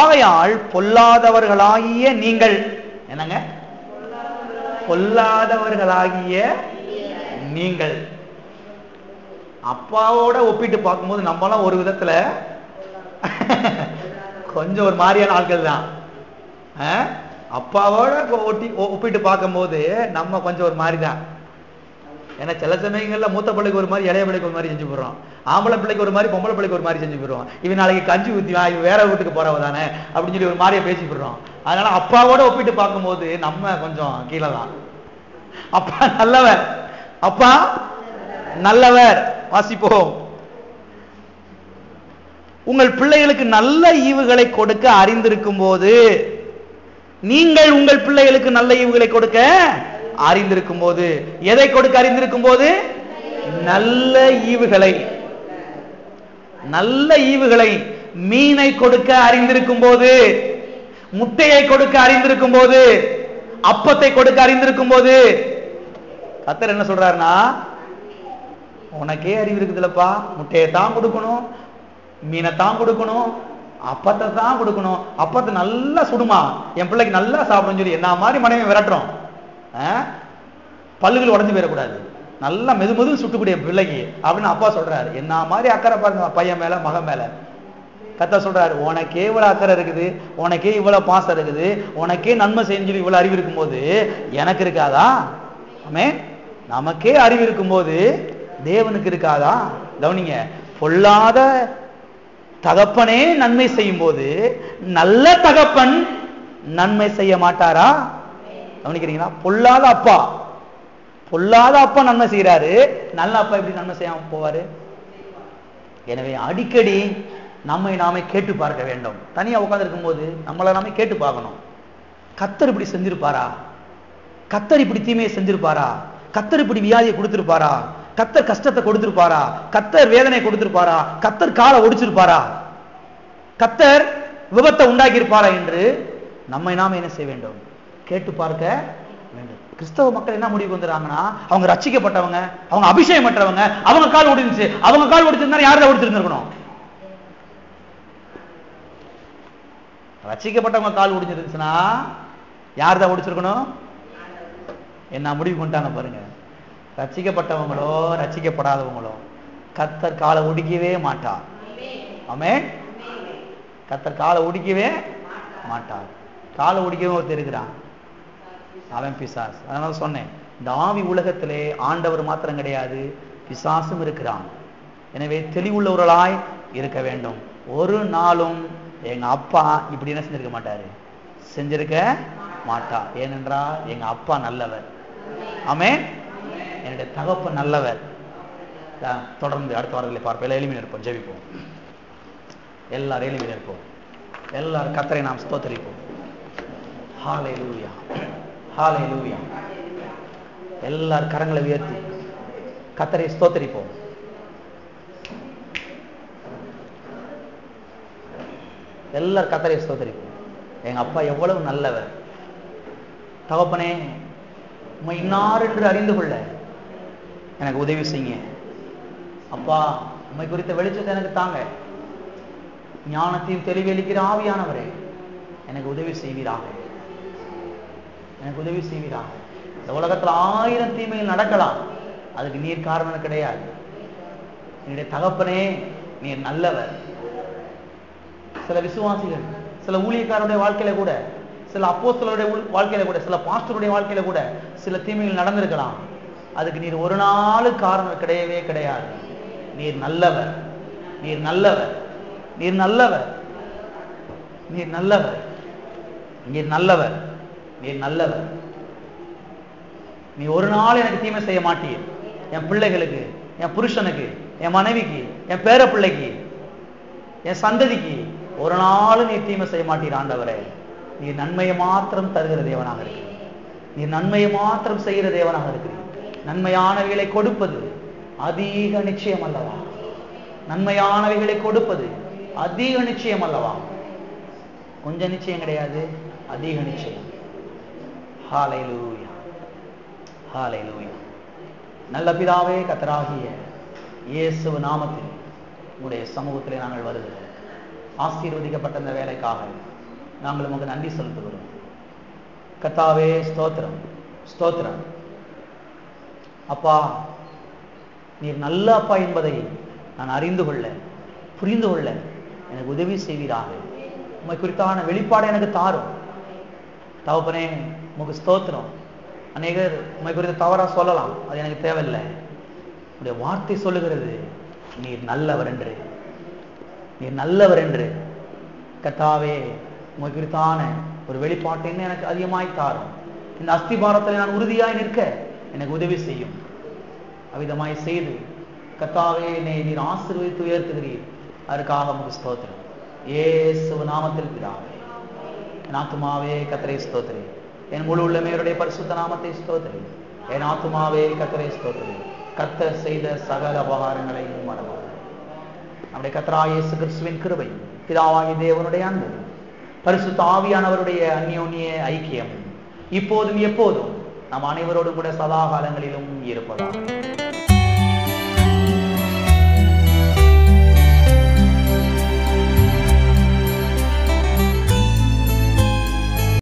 ஆகையால் பொல்லாதவர்களாகிய நீங்கள், என்னங்க, பொல்லாதவர்களாகிய நீங்கள். அப்பாவோட ஒப்பிட்டு பார்க்கும்போது நம்மளாம் ஒரு விதத்துல கொஞ்சம் ஒரு மாதிரியான ஆட்கள் தான். அப்பாவோட ஒப்பிட்டு பார்க்கும்போது நம்ம கொஞ்சம் ஒரு மாதிரி தான். ஏன்னா சில சமயங்கள்ல மூத்த பிள்ளைக்கு ஒரு மாதிரி, இளைய பிள்ளைக்கு ஒரு மாதிரி செஞ்சு போடுறோம். ஆம்பளை பிள்ளைக்கு ஒரு மாதிரி, பொம்பளை பிள்ளைக்கு ஒரு மாதிரி செஞ்சு போடுறோம். இவன் நாளைக்கு கஞ்சி ஊத்திவான், இவன் வேற வீட்டுக்கு போறவ தானே அப்படின்னு சொல்லி ஒரு மாதிரியா பேசி போடுறோம். அதனால அப்பாவோட ஒப்பிட்டு பார்க்கும்போது நம்ம கொஞ்சம் கீழே தான். அப்பா நல்லவர், அப்பா நல்லவர். வாசிப்போம். உங்கள் பிள்ளைகளுக்கு நல்ல ஈவுகளை கொடுக்க அறிந்திருக்கும் போது, நீங்கள் உங்கள் பிள்ளைகளுக்கு நல்ல ஈவுகளை கொடுக்க அறிந்திருக்கும் போது, எதை கொடுக்க அறிந்திருக்கும் போது? நல்ல ஈவுகளை. நல்ல ஈவுகளை. மீனை கொடுக்க அறிந்திருக்கும் போது, முட்டையை கொடுக்க அறிந்திருக்கும் போது, அப்பத்தை கொடுக்க அறிந்திருக்கும் போது, கர்த்தர் என்ன சொல்றாருன்னா, உனக்கே அறிவு இருக்குதுல்லப்பா, முட்டையை தான் கொடுக்கணும், மீனை தான் கொடுக்கணும், அப்பத்தை தான் கொடுக்கணும். அப்பத்தை நல்லா சுடுமா, என் பிள்ளைக்கு நல்லா சாப்பிடும் சொல்லி என்ன மாதிரி மனைவி விரட்டுறோம். பல்லுகள் உடஞ்சு போயிடக்கூடாது, நல்லா மெது சுட்டுக்கூடிய பிள்ளைக்கு அப்படின்னு அப்பா சொல்றாரு. என்ன மாதிரி அக்கறை பாருங்க பையன் மேல, மகன் மேல. கர்த்தர் சொல்றாரு, உனக்கே இவ்வளவு அக்கறை இருக்குது, உனக்கே இவ்வளவு பாசம் இருக்குது, உனக்கே நன்மை செஞ்சு இவ்வளவு அறிவு இருக்கும் போது எனக்கு இருக்காதா? ஆமென். நமக்கே அறிவு இருக்கும் போது தேவனுக்கு இருக்காதா? கவனிங்க, பொல்லாத தகப்பனே நன்மை செய்யும் போது நல்ல தகப்பன் நன்மை செய்ய மாட்டாரா? கவனிக்கிறீங்களா? பொல்லாத அப்பா, பொல்லாத அப்பா நன்மை செய்யறாரு, நல்ல அப்பா எப்படி நன்மை செய்யாம போவாரு? எனவே அடிக்கடி நம்மை நாமே கேட்டு பார்க்க வேண்டும். தனியா உட்கார்ந்து இருக்கும் போது நம்மளை நாமே கேட்டு பார்க்கணும். கர்த்தர் இப்படி செஞ்சிருப்பாரா? கர்த்தர் இப்படி தீமையை செஞ்சிருப்பாரா? கர்த்தர் இப்படி வியாதியை கொடுத்திருப்பாரா? கர்த்தர் கஷ்டத்தை கொடுத்திருப்பாரா? கர்த்தர் வேதனை கொடுத்திருப்பாரா? கர்த்தர் காலை ஒடிச்சிருப்பாரா? கர்த்தர் விபத்தை உண்டாக்கி இருப்பாரா என்று நம்மை நாம என்ன செய்ய வேண்டும்? கேட்டு பார்க்க வேண்டும். கிறிஸ்தவ மக்கள் என்ன முடிவு வந்துறாங்கன்னா, அவங்க ரட்சிக்கப்பட்டவங்க, அவங்க அபிஷேகம் பெற்றவங்க, அவங்க கால் ஒடிச்சு, அவங்க கால் ஒடிச்சிருந்தா யாரும் ஒடிச்சிருந்திருக்கணும்? ரட்சிக்கப்பட்டவங்க கால் ஒடிச்சிருந்துச்சுன்னா யார் தான் ஒடிச்சிருக்கணும்? என்ன முடிவு பண்ணிட்டாங்க பாருங்க. ரட்சிக்கப்பட்டவங்களோ ரட்சிக்கப்படாதவங்களோ கர்த்தர் காலை ஒடிக்கவே மாட்டார். ஆமென். கர்த்தர் காலை ஒடிக்கவே மாட்டார். காலை ஒடிக்கவே ஒருத்தர் இருக்கிறான், அவன் பிசாசு. அதனால சொன்னேன், இந்த ஆவி உலகத்திலே ஆண்டவர் மாத்திரம் கிடையாது, பிசாசும் இருக்கிறான். எனவே தெளிவுள்ளவர்களாய் இருக்க வேண்டும். ஒரு நாளும் எங்க அப்பா இப்படி என்ன செஞ்சிருக்க மாட்டாரு, செஞ்சிருக்க மாட்டார். ஏனென்றால் எங்க அப்பா நல்லவர். ஆமென். என்னுடைய தகப்பன் நல்லவர். தொடர்ந்து அடுத்த வாரத்தில் பார்ப்போம். எளிமையாக இருப்போம், ஜெபிப்போம். எல்லாரும் எளிமையாக இருப்போம். எல்லாரும் கர்த்தரை நாம் ஸ்தோத்திரிப்போம். ஹல்லேலூயா, ஹல்லேலூயா. எல்லாரும் கரங்களை உயர்த்தி கர்த்தரை ஸ்தோத்திரிப்போம். எல்லாரும் கர்த்தரை ஸ்தோத்திரிப்போம். எங்க அப்பா எவ்வளவு நல்லவர். தகப்பனே, உம்மை இன்னார் என்று அறிந்து கொள்ள எனக்கு உதவி செய்யுங்க. அப்பா, உம்மை குறித்த வெளிச்சத்தை எனக்கு தாங்க. ஞானத்தையும் தெளிவளிக்கிற ஆவியானவரே, எனக்கு உதவி செய்வீராக, எனக்கு உதவி செய்வீராக. இந்த உலகத்தில் 1000 தீமைகள் நடக்கலாம், அதுக்கு நீர் காரணம் கிடையாது. என்னுடைய தகப்பனே நீர் நல்லவர். சில விசுவாசிகள், சில ஊழியக்காரருடைய வாழ்க்கையில கூட, சில அப்போஸ்தலருடைய வாழ்க்கையில கூட, சில பாஸ்டருடைய வாழ்க்கையில கூட சில தீமைகள் நடந்திருக்கலாம். அதுக்கு நீர் ஒரு நாள் காரணம் கிடையவே கிடையாது. நீர் நல்லவர், நீர் நல்லவர், நீர் நல்லவர், நீர் நல்லவர், நீர் நல்லவர், நீர் நல்லவர். நீ ஒரு நாள் எனக்கு தீமை செய்ய மாட்டீர். என் பிள்ளைகளுக்கு, என் புருஷனுக்கு, என் மனைவிக்கு, என் பேர பிள்ளைக்கு, என் சந்ததிக்கு ஒரு நாள் நீ தீமை செய்ய மாட்டீர் ஆண்டவரே. நீ நன்மையை மாத்திரம் தருகிற தேவனாக இருக்கிறீர். நீ நன்மையை மாத்திரம் செய்கிற தேவனாக இருக்கிறீர். நன்மையானவைகளை கொடுப்பது அதிக நிச்சயம் அல்லவா? நன்மையானவைகளை கொடுப்பது அதிக நிச்சயம் அல்லவா? கொஞ்சம் நிச்சயம் கிடையாது, அதிக நிச்சயம். ஹல்லேலூயா, ஹல்லேலூயா. நல்ல பிதாவே, கர்த்தராகிய இயேசு நாமத்தில் உங்களுடைய சமூகத்திலே நாங்கள் வருகிறோம். ஆசீர்வதிக்கப்பட்ட இந்த வேலைக்காக நாங்கள் உமக்கு நன்றி செலுத்துகிறோம். கர்த்தாவே, ஸ்தோத்திரம், ஸ்தோத்திரம். அப்பா, நீர் நல்ல அப்பா என்பதை நான் அறிந்து கொள்ள, புரிந்து கொள்ள எனக்கு உதவி செய்வீராக. உம்மை குறித்தான வெளிப்பாடு எனக்கு தாரும் தகப்பனே. உமக்கு ஸ்தோத்திரம். அநேகர் உம்மை குறித்து தவறா சொல்லலாம், அது எனக்கு தேவையில்லை. உடைய வார்த்தை சொல்லுகிறது நீர் நல்லவர் என்று, நீர் நல்லவர் என்று. கர்த்தாவே, உம்மை குறித்தான ஒரு வெளிப்பாட்டை எனக்கு அதிகமாய் தாரும். இந்த அஸ்திபாரத்தில் நான் உறுதியாய் நிற்க எனக்கு உதவி செய்யும். அவ்விதமாய் செய்து கர்த்தாவே, என்னை நீர் ஆசீர்வதித்து உயர்த்துகிறீர். அதற்காக உமக்கு ஸ்தோத்திரம். இயேசு நாமத்தில் பிதாவே. என் ஆத்துமாவே கர்த்தரை ஸ்தோத்திரி. என் முழு உள்ளமையுடைய பரிசுத்த நாமத்தை ஸ்தோத்திரி. என் ஆத்துமாவே கர்த்தரை ஸ்தோத்திரி. கர்த்தர் செய்த சகல உபகாரங்களையும் மறவாதே. நம்முடைய கர்த்தராகிய இயேசு கிறிஸ்துவின் கிருபை, பிதாவாகிய தேவனுடைய அன்பு, பரிசுத்த ஆவியானவருடைய அந்யோன்ய ஐக்கியம் இப்போதும் எப்போதும் நம் அனைவரோடும் கூட சதா காலங்களிலும் இருப்பதாக.